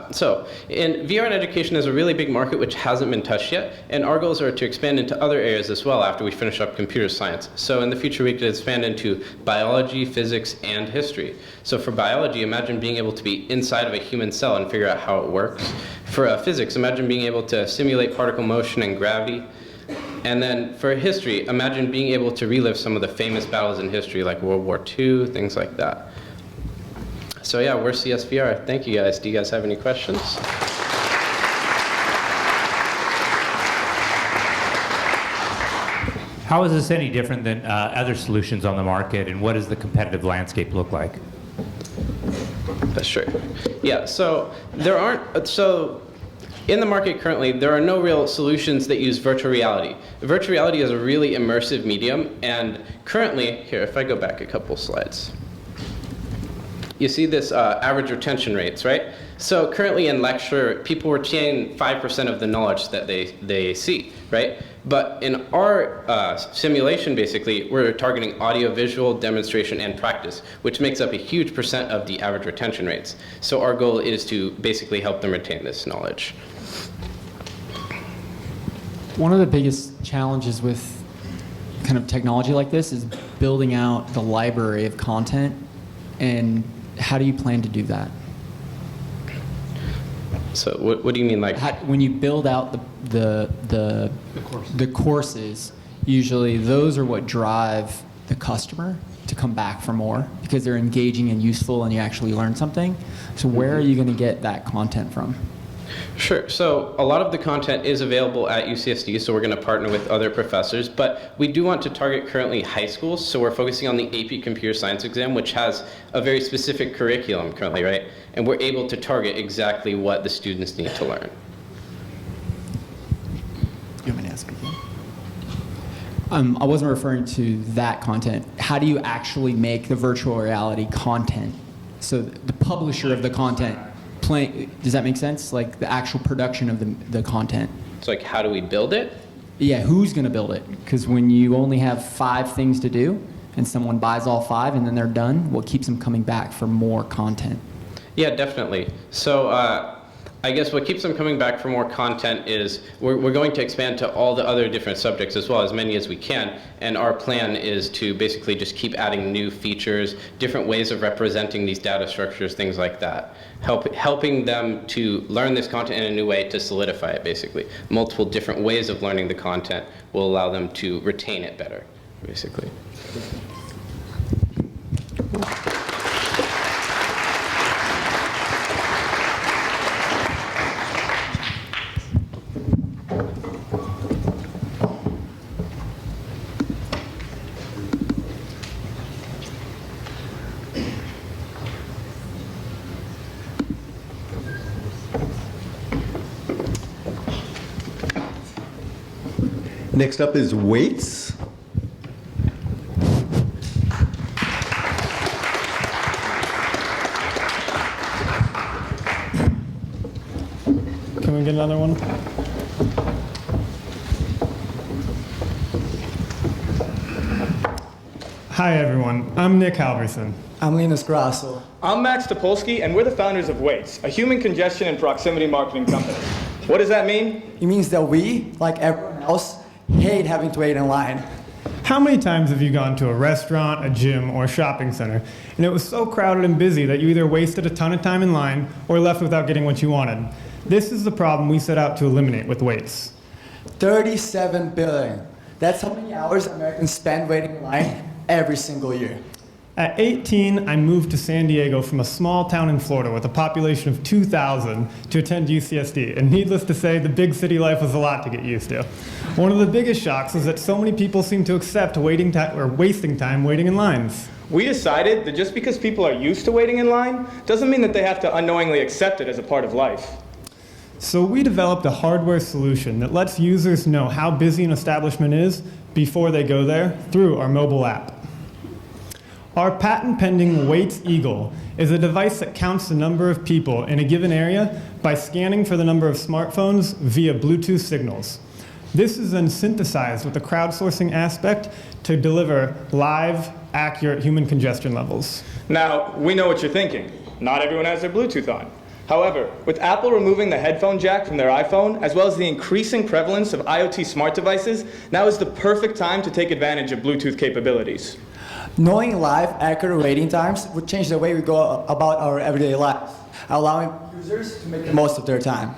so in VR and education is a really big market which hasn't been touched yet, and our goals are to expand into other areas as well after we finish up computer science. So in the future we could expand into biology, physics, and history. So for biology, imagine being able to be inside of a human cell and figure out how it works. For physics, imagine being able to simulate particle motion and gravity. And then for history, imagine being able to relive some of the famous battles in history like World War II, things like that. So yeah, we're CSVR. Thank you guys. Do you guys have any questions? How is this any different than other solutions on the market, and what does the competitive landscape look like? That's true. Yeah, so there aren't, so in the market currently, there are no real solutions that use virtual reality. Virtual reality is a really immersive medium, and currently, here, if I go back a couple slides. You see this average retention rates, right? So currently in lecture, people retain 5% of the knowledge that they see, right? But in our simulation, basically, we're targeting audio, visual, demonstration, and practice, which makes up a huge percent of the average retention rates. So our goal is to basically help them retain this knowledge. One of the biggest challenges with kind of technology like this is building out the library of content. And how do you plan to do that? So what do you mean, like when you build out the courses, usually those are what drive the customer to come back for more because they're engaging and useful and you actually learn something. So where are you going to get that content from? Sure. So a lot of the content is available at UCSD, so we're going to partner with other professors, but we do want to target currently high schools, so we're focusing on the AP Computer Science exam, which has a very specific curriculum currently, right? And we're able to target exactly what the students need to learn. You want me to ask again? I wasn't referring to that content. How do you actually make the virtual reality content? So the publisher of the content, does that make sense? Like the actual production of the content. So like how do we build it? Yeah, who's going to build it? Because when you only have 5 things to do and someone buys all 5 and then they're done, what keeps them coming back for more content? Yeah, definitely. So I guess what keeps them coming back for more content is we're going to expand to all the other different subjects as well, as many as we can. And our plan is to basically just keep adding new features, different ways of representing these data structures, things like that. Helping them to learn this content in a new way to solidify it, basically. Multiple different ways of learning the content will allow them to retain it better, basically. Next up is weights. Can we get another one? Hi everyone, I'm Nick Halverson. I'm Linus Grasso. I'm Max Topolsky, and we're the founders of Weights, a human congestion and proximity marketing company. What does that mean? It means that we, like everyone else, hate having to wait in line. How many times have you gone to a restaurant, a gym, or a shopping center, and it was so crowded and busy that you either wasted a ton of time in line or left without getting what you wanted? This is the problem we set out to eliminate with Weights. 37 billion. That's how many hours Americans spend waiting in line every single year. At 18, I moved to San Diego from a small town in Florida with a population of 2,000 to attend UCSD. And needless to say, the big city life was a lot to get used to. One of the biggest shocks was that so many people seem to accept wasting time waiting in lines. We decided that just because people are used to waiting in line doesn't mean that they have to unknowingly accept it as a part of life. So we developed a hardware solution that lets users know how busy an establishment is before they go there through our mobile app. Our patent-pending Waits Eagle is a device that counts the number of people in a given area by scanning for the number of smartphones via Bluetooth signals. This is then synthesized with a crowdsourcing aspect to deliver live, accurate human congestion levels. Now, we know what you're thinking. Not everyone has their Bluetooth on. However, with Apple removing the headphone jack from their iPhone, as well as the increasing prevalence of IoT smart devices, now is the perfect time to take advantage of Bluetooth capabilities. Knowing live, accurate waiting times would change the way we go about our everyday lives, allowing users to make the most of their time.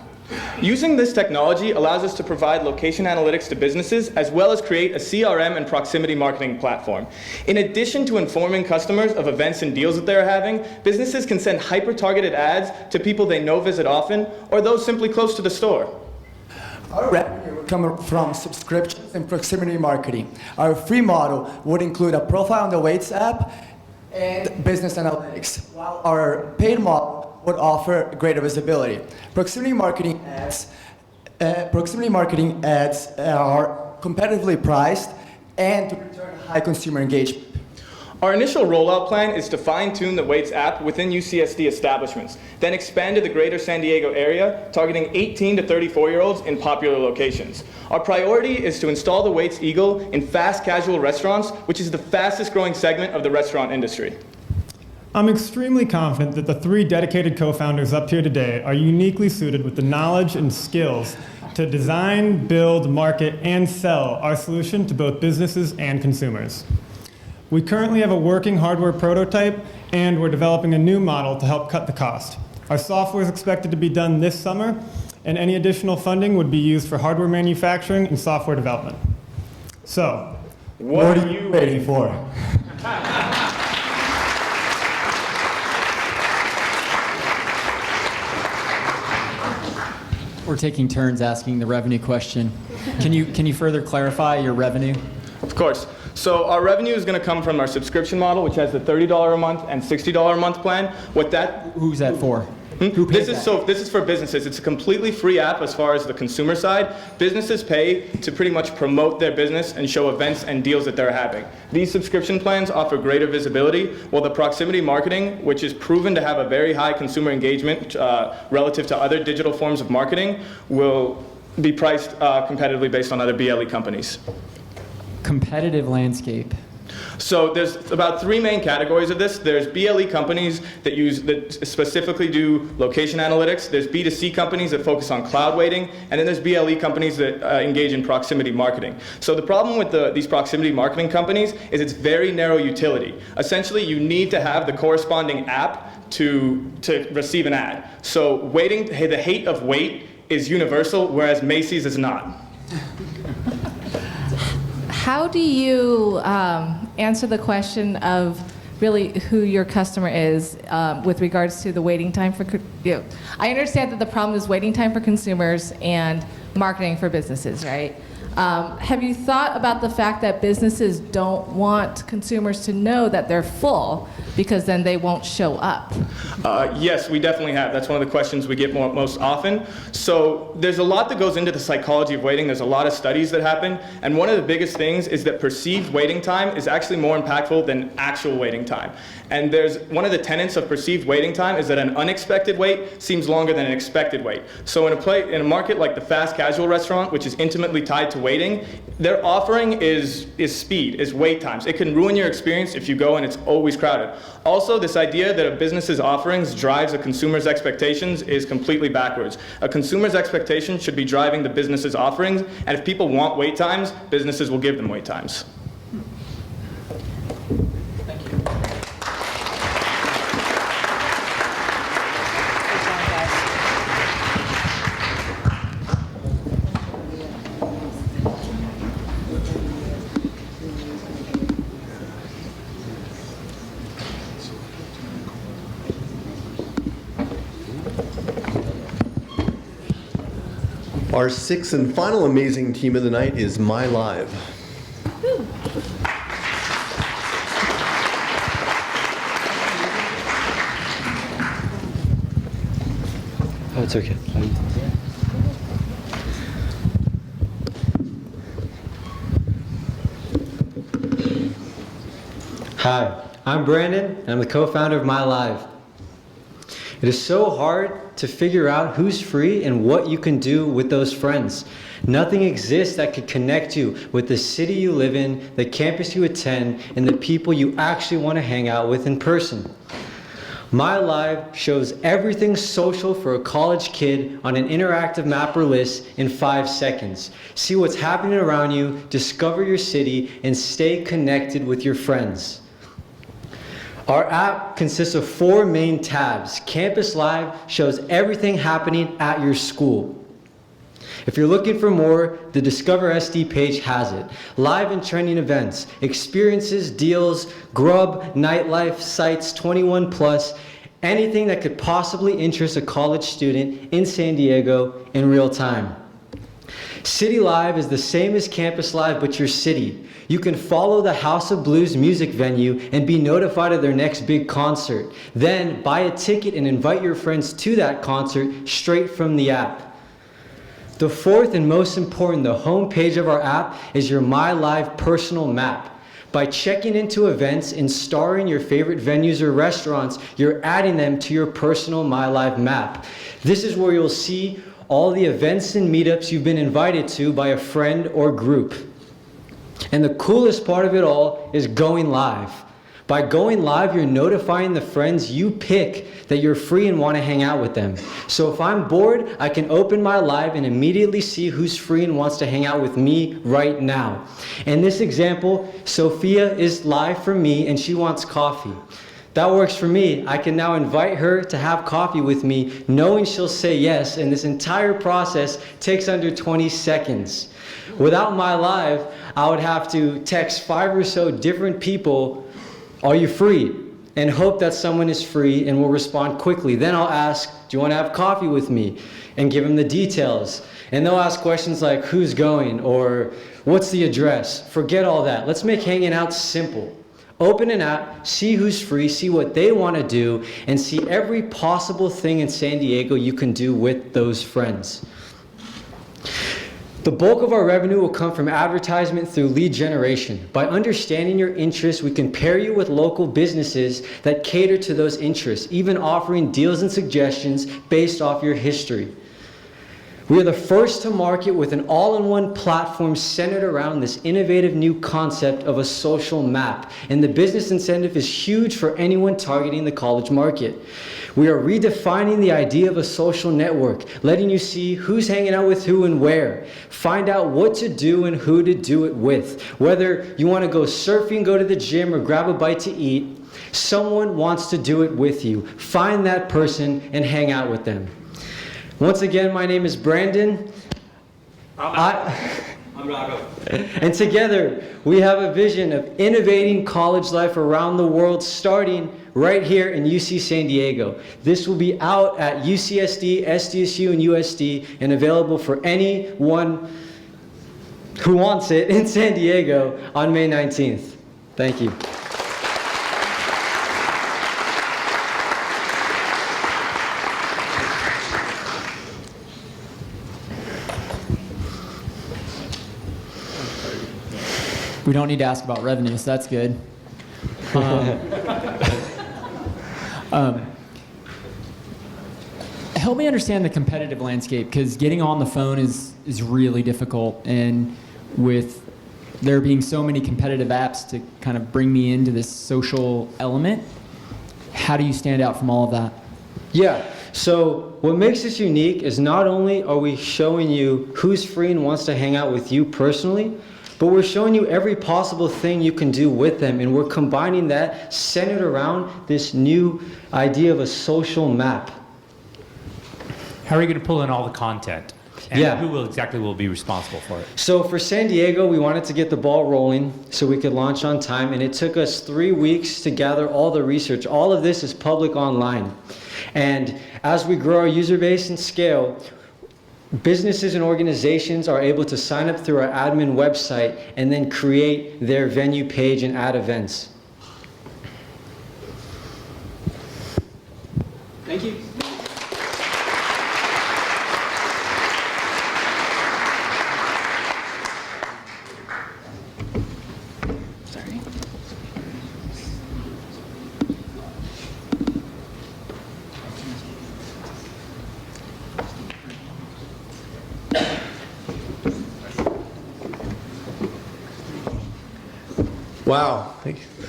Using this technology allows us to provide location analytics to businesses, as well as create a CRM and proximity marketing platform. In addition to informing customers of events and deals that they're having, businesses can send hyper-targeted ads to people they know visit often, or those simply close to the store. Our revenue will come from subscriptions and proximity marketing. Our free model would include a profile on the Waits app and business analytics, while our paid model would offer greater visibility. Proximity marketing ads are competitively priced and to return high consumer engagement. Our initial rollout plan is to fine-tune the Waits app within UCSD establishments, then expand to the greater San Diego area, targeting 18 to 34-year-olds in popular locations. Our priority is to install the Waits Eagle in fast casual restaurants, which is the fastest growing segment of the restaurant industry. I'm extremely confident that the 3 dedicated co-founders up here today are uniquely suited with the knowledge and skills to design, build, market, and sell our solution to both businesses and consumers. We currently have a working hardware prototype, and we're developing a new model to help cut the cost. Our software is expected to be done this summer, and any additional funding would be used for hardware manufacturing and software development. So, what are you waiting for? We're taking turns asking the revenue question. Can you further clarify your revenue? Of course. So our revenue is going to come from our subscription model, which has the $30 a month and $60 a month plan. Who's that for? Who pays that? This is for businesses. It's a completely free app as far as the consumer side. Businesses pay to pretty much promote their business and show events and deals that they're having. These subscription plans offer greater visibility, while the proximity marketing, which is proven to have a very high consumer engagement relative to other digital forms of marketing, will be priced competitively based on other BLE companies. Competitive landscape. So there's about 3 main categories of this. There's BLE companies that specifically do location analytics. There's B2C companies that focus on cloud waiting. And then there's BLE companies that engage in proximity marketing. So the problem with these proximity marketing companies is it's very narrow utility. Essentially, you need to have the corresponding app to receive an ad. So the hate of wait is universal, whereas Macy's is not. How do you answer the question of really who your customer is with regards to the waiting time for you? I understand that the problem is waiting time for consumers and marketing for businesses, right? Have you thought about the fact that businesses don't want consumers to know that they're full because then they won't show up? Yes, we definitely have. That's one of the questions we get most often. So there's a lot that goes into the psychology of waiting. There's a lot of studies that happen. And one of the biggest things is that perceived waiting time is actually more impactful than actual waiting time. And one of the tenets of perceived waiting time is that an unexpected wait seems longer than an expected wait. So in a market like the fast casual restaurant, which is intimately tied to waiting, their offering is speed, is wait times. It can ruin your experience if you go and it's always crowded. Also, this idea that a business's offerings drives a consumer's expectations is completely backwards. A consumer's expectation should be driving the business's offerings, and if people want wait times, businesses will give them wait times. Our 6th and final amazing team of the night is MyLive. Oh, it's okay. Hi, I'm Brandon, and I'm the co-founder of MyLive. It is so hard to figure out who's free and what you can do with those friends. Nothing exists that could connect you with the city you live in, the campus you attend, and the people you actually want to hang out with in person. MyLive shows everything social for a college kid on an interactive map or list in 5 seconds. See what's happening around you, discover your city, and stay connected with your friends. Our app consists of 4 main tabs. Campus Live shows everything happening at your school. If you're looking for more, the Discover SD page has it. Live and trending events, experiences, deals, grub, nightlife, sites, 21+, anything that could possibly interest a college student in San Diego in real time. City Live is the same as Campus Live, but your city. You can follow the House of Blues music venue and be notified of their next big concert. Then buy a ticket and invite your friends to that concert straight from the app. The fourth and most important, the home page of our app is your MyLive personal map. By checking into events and starring your favorite venues or restaurants, you're adding them to your personal MyLive map. This is where you'll see all the events and meetups you've been invited to by a friend or group. And the coolest part of it all is going live. By going live, you're notifying the friends you pick that you're free and want to hang out with them. So if I'm bored, I can open MyLive and immediately see who's free and wants to hang out with me right now. In this example, Sophia is live for me and she wants coffee. That works for me. I can now invite her to have coffee with me, knowing she'll say yes, and this entire process takes under 20 seconds. Without MyLive, I would have to text 5 or so different people, "Are you free?" and hope that someone is free and will respond quickly. Then I'll ask, "Do you want to have coffee with me?" and give them the details. And they'll ask questions like, "Who's going?" or "What's the address?" Forget all that. Let's make hanging out simple. Open an app, see who's free, see what they want to do, and see every possible thing in San Diego you can do with those friends. The bulk of our revenue will come from advertisement through lead generation. By understanding your interests, we can pair you with local businesses that cater to those interests, even offering deals and suggestions based off your history. We are the first to market with an all-in-one platform centered around this innovative new concept of a social map, and the business incentive is huge for anyone targeting the college market. We are redefining the idea of a social network, letting you see who's hanging out with who and where. Find out what to do and who to do it with. Whether you want to go surfing, go to the gym, or grab a bite to eat, someone wants to do it with you. Find that person and hang out with them. Once again, my name is Brandon. I'm Raghav. And together, we have a vision of innovating college life around the world, starting right here in UC San Diego. This will be out at UCSD, SDSU, and USD, and available for anyone who wants it in San Diego on May 19th. Thank you. We don't need to ask about revenue, so that's good. Help me understand the competitive landscape, because getting on the phone is really difficult, and with there being so many competitive apps to kind of bring me into this social element, how do you stand out from all of that? Yeah, so what makes this unique is not only are we showing you who's free and wants to hang out with you personally, but we're showing you every possible thing you can do with them, and we're combining that centered around this new idea of a social map. How are you going to pull in all the content? And who will be responsible for it? So for San Diego, we wanted to get the ball rolling so we could launch on time, and it took us 3 weeks to gather all the research. All of this is public online. And as we grow our user base and scale, businesses and organizations are able to sign up through our admin website and then create their venue page and add events. Thank you. Wow.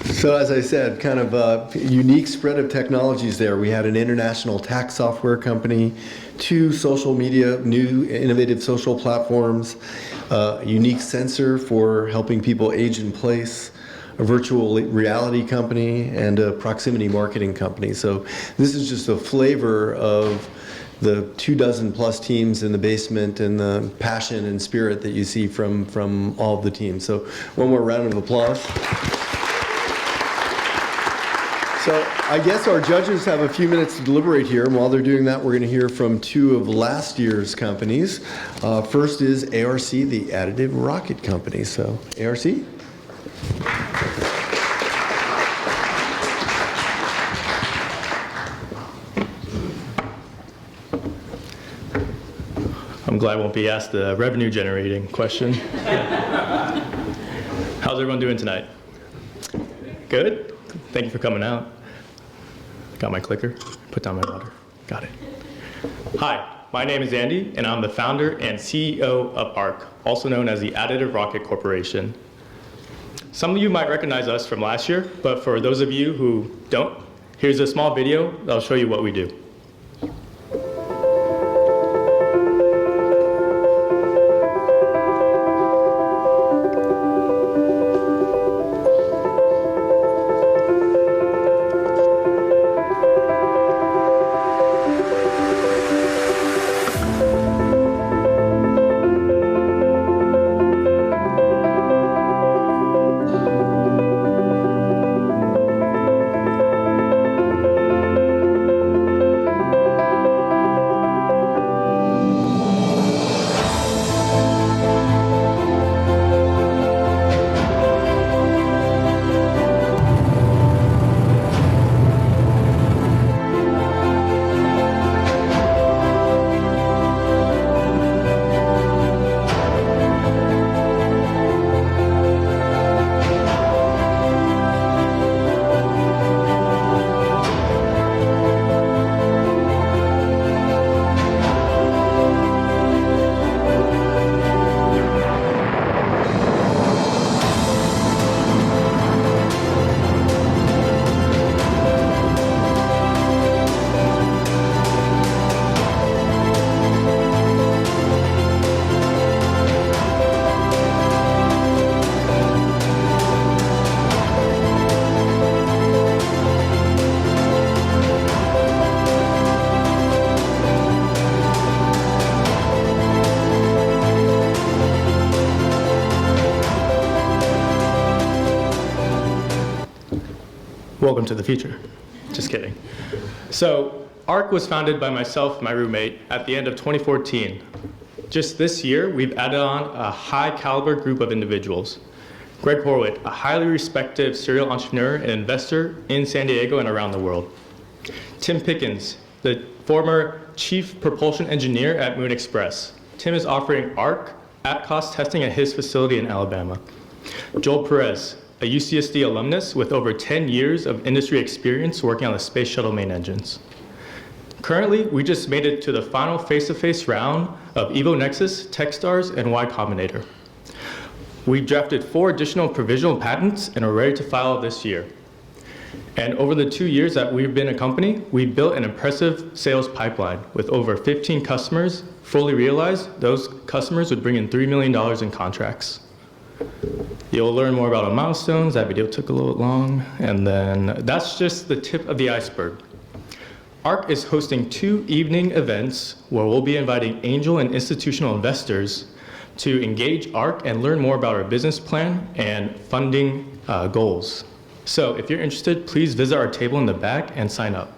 So as I said, kind of a unique spread of technologies there. We had an international tax software company, 2 social media, new innovative social platforms, a unique sensor for helping people age in place, a virtual reality company, and a proximity marketing company. So this is just a flavor of the 24+ teams in the basement and the passion and spirit that you see from all of the teams. So one more round of applause. So I guess our judges have a few minutes to deliberate here, and while they're doing that, we're going to hear from 2 of last year's companies. First is ARC, the Additive Rocket Company. So ARC? I'm glad I won't be asked the revenue generating question. How's everyone doing tonight? Good? Thank you for coming out. Got my clicker, put down my water. Got it. Hi, my name is Andy, and I'm the founder and CEO of ARC, also known as the Additive Rocket Corporation. Some of you might recognize us from last year, but for those of you who don't, here's a small video that'll show you what we do. Welcome to the future. Just kidding. So ARC was founded by myself and my roommate at the end of 2014. Just this year, we've added on a high caliber group of individuals. Greg Horwitz, a highly respected serial entrepreneur and investor in San Diego and around the world. Tim Pickens, the former chief propulsion engineer at Moon Express. Tim is offering ARC at-cost testing at his facility in Alabama. Joel Perez, a UCSD alumnus with over 10 years of industry experience working on the space shuttle main engines. Currently, we just made it to the final face-to-face round of Evo Nexus, Techstars, and Y Combinator. We drafted 4 additional provisional patents and are ready to file this year. And over the 2 years that we've been a company, we've built an impressive sales pipeline with over 15 customers. Fully realized, those customers would bring in $3 million in contracts. You'll learn more about our milestones. That video took a little long. And then that's just the tip of the iceberg. ARC is hosting 2 evening events where we'll be inviting angel and institutional investors to engage ARC and learn more about our business plan and funding goals. So if you're interested, please visit our table in the back and sign up.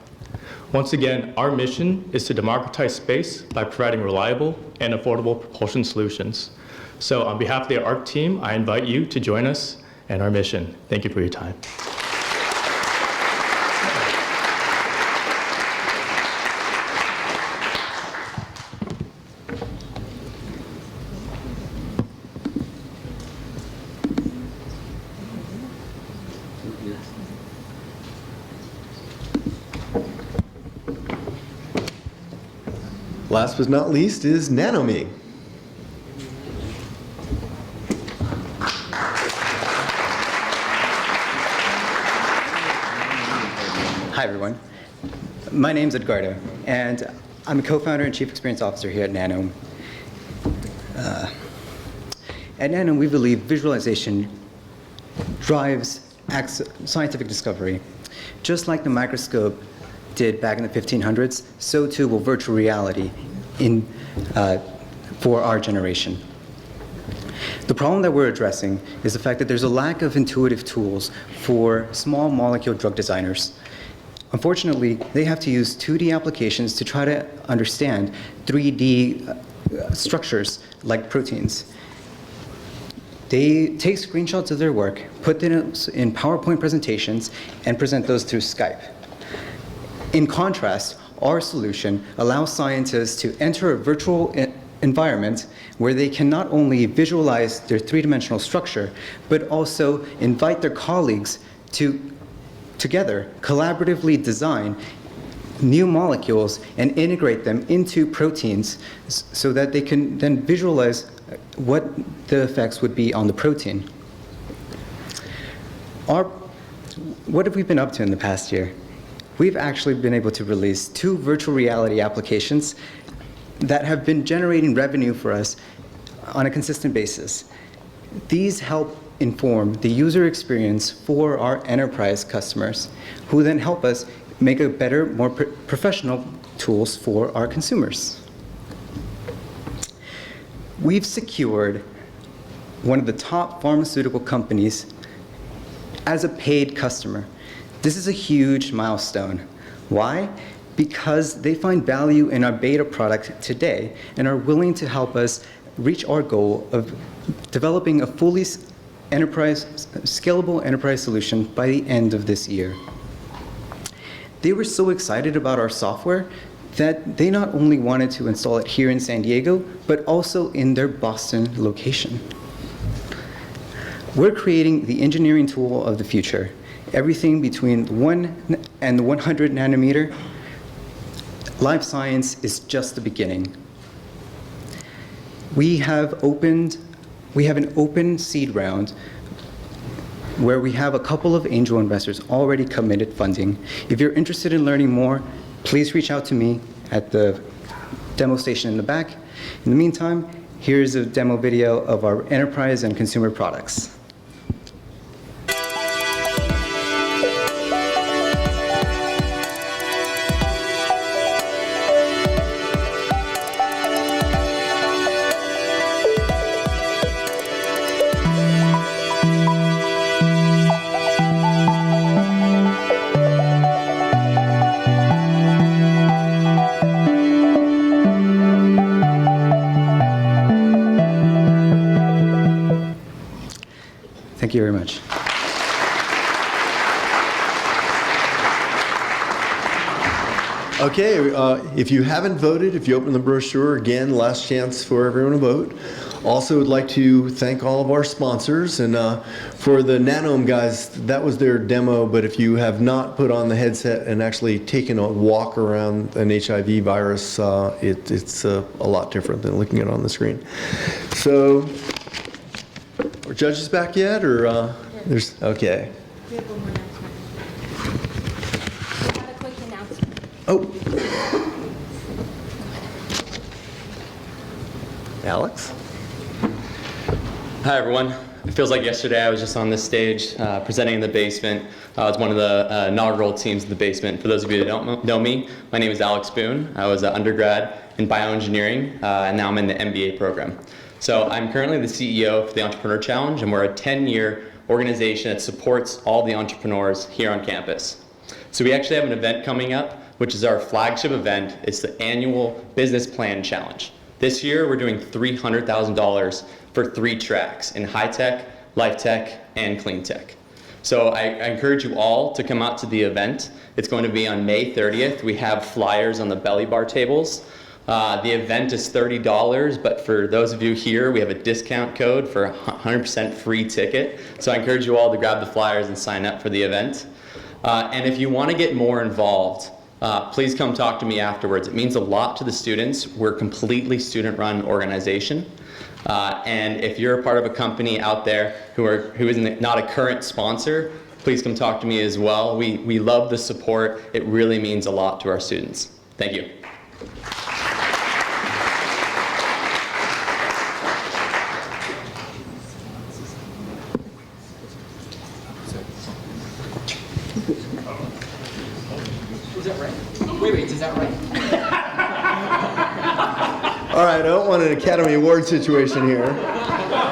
Once again, our mission is to democratize space by providing reliable and affordable propulsion solutions. So on behalf of the ARC team, I invite you to join us in our mission. Thank you for your time. Last but not least is NanoMe. Hi, everyone. My name's Edgardo, and I'm a co-founder and chief experience officer here at Nanome. At Nanome, we believe visualization drives scientific discovery. Just like the microscope did back in the 1500s, so too will virtual reality for our generation. The problem that we're addressing is the fact that there's a lack of intuitive tools for small molecule drug designers. Unfortunately, they have to use 2D applications to try to understand 3D structures like proteins. They take screenshots of their work, put them in PowerPoint presentations, and present those through Skype. In contrast, our solution allows scientists to enter a virtual environment where they can not only visualize their three-dimensional structure, but also invite their colleagues to together collaboratively design new molecules and integrate them into proteins so that they can then visualize what the effects would be on the protein. What have we been up to in the past year? We've actually been able to release 2 virtual reality applications that have been generating revenue for us on a consistent basis. These help inform the user experience for our enterprise customers, who then help us make a better, more professional tools for our consumers. We've secured one of the top pharmaceutical companies as a paid customer. This is a huge milestone. Why? Because they find value in our beta product today and are willing to help us reach our goal of developing a fully scalable enterprise solution by the end of this year. They were so excited about our software that they not only wanted to install it here in San Diego, but also in their Boston location. We're creating the engineering tool of the future. Everything between 1 and the 100 nanometer. Life science is just the beginning. We have an open seed round where we have a couple of angel investors already committed funding. If you're interested in learning more, please reach out to me at the demo station in the back. In the meantime, here's a demo video of our enterprise and consumer products. Thank you very much. Okay, if you haven't voted, if you open the brochure, again, last chance for everyone to vote. Also would like to thank all of our sponsors, and for the Nanome guys, that was their demo, but if you have not put on the headset and actually taken a walk around an HIV virus, it's a lot different than looking at it on the screen. So, are judges back yet, or there's, okay. We have one more announcement. We have a quick announcement. Oh. Alex? Hi, everyone. It feels like yesterday I was just on this stage presenting in the basement. I was one of the inaugural teams in the basement. For those of you that don't know me, my name is Alex Boone. I was an undergrad in bioengineering, and now I'm in the MBA program. So I'm currently the CEO for the Entrepreneur Challenge, and we're a 10-year organization that supports all the entrepreneurs here on campus. So we actually have an event coming up, which is our flagship event. It's the annual Business Plan Challenge. This year, we're doing $300,000 for 3 tracks in high tech, life tech, and clean tech. So I encourage you all to come out to the event. It's going to be on May 30th. We have flyers on the belly bar tables. The event is $30, but for those of you here, we have a discount code for a 100% free ticket. So I encourage you all to grab the flyers and sign up for the event. And if you want to get more involved, please come talk to me afterwards. It means a lot to the students. We're a completely student-run organization. And if you're a part of a company out there who is not a current sponsor, please come talk to me as well. We love the support. It really means a lot to our students. Thank you. Is that right? Wait, is that right? All right, I don't want an Academy Award situation here.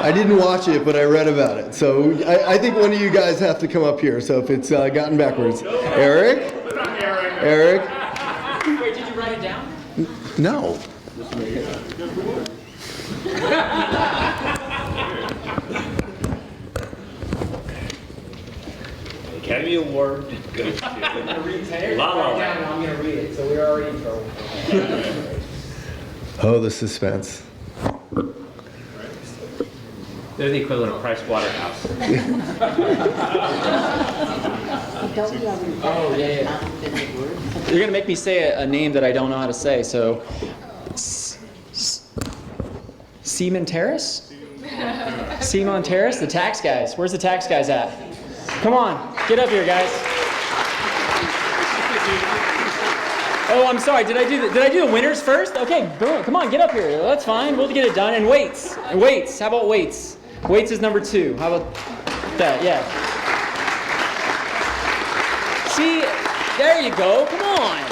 I didn't watch it, but I read about it. So I think one of you guys have to come up here. So if it's gotten backwards. Eric? Eric? Wait, did you write it down? No. Academy Award goes to I'm going to read it. La La Write it down and I'm going to read it, so we're already in trouble. Oh, the suspense. They're the equivalent of Price Waterhouse. Oh, yeah. You're going to make me say a name that I don't know how to say, so... Seaman Terrace? Seaman Terrace? The tax guys. Where's the tax guys at? Come on, get up here, guys. Oh, I'm sorry. Did I do the winners first? Okay, boom. Come on, get up here. That's fine. We'll get it done. And weights. And weights. How about weights? Weights is number 2. How about that? Yeah. See, there you go. Come on.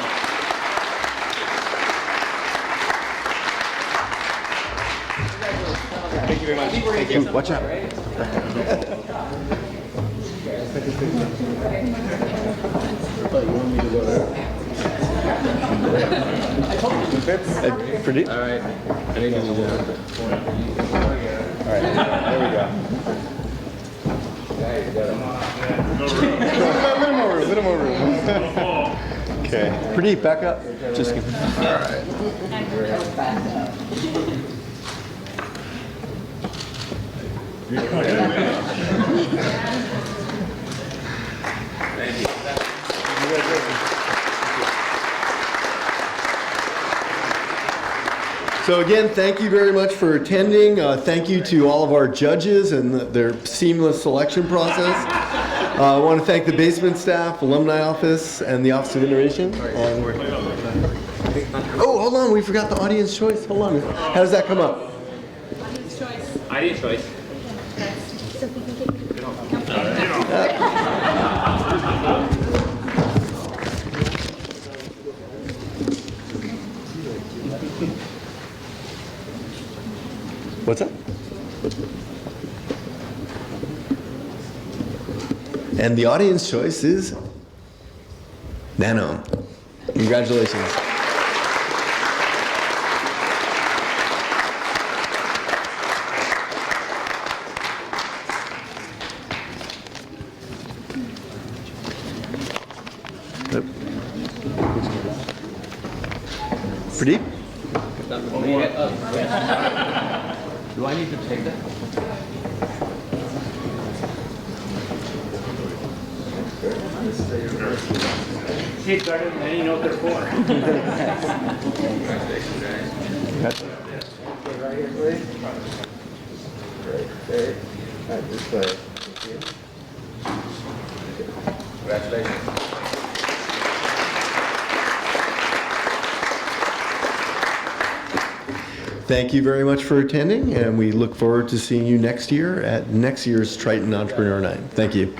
Thank you very much. Thank you. Watch out. Pretty. All right. I need to do that. All right. There we go. A little more room. Okay. Pretty. Back up. Just kidding. All right. Thank you. So again, thank you very much for attending. Thank you to all of our judges and their seamless selection process. I want to thank the basement staff, alumni office, and the Office of Innovation. Oh, hold on, we forgot the audience choice. Hold on. How does that come up? Idea choice. What's up? And the audience choice is Nano. Congratulations. Pradeep? Do I need to take that? See, it's better than you know what they're for. Right here, please. Right there. Right this way. Congratulations. Thank you very much for attending, and we look forward to seeing you next year at next year's Triton Entrepreneur Night. Thank you.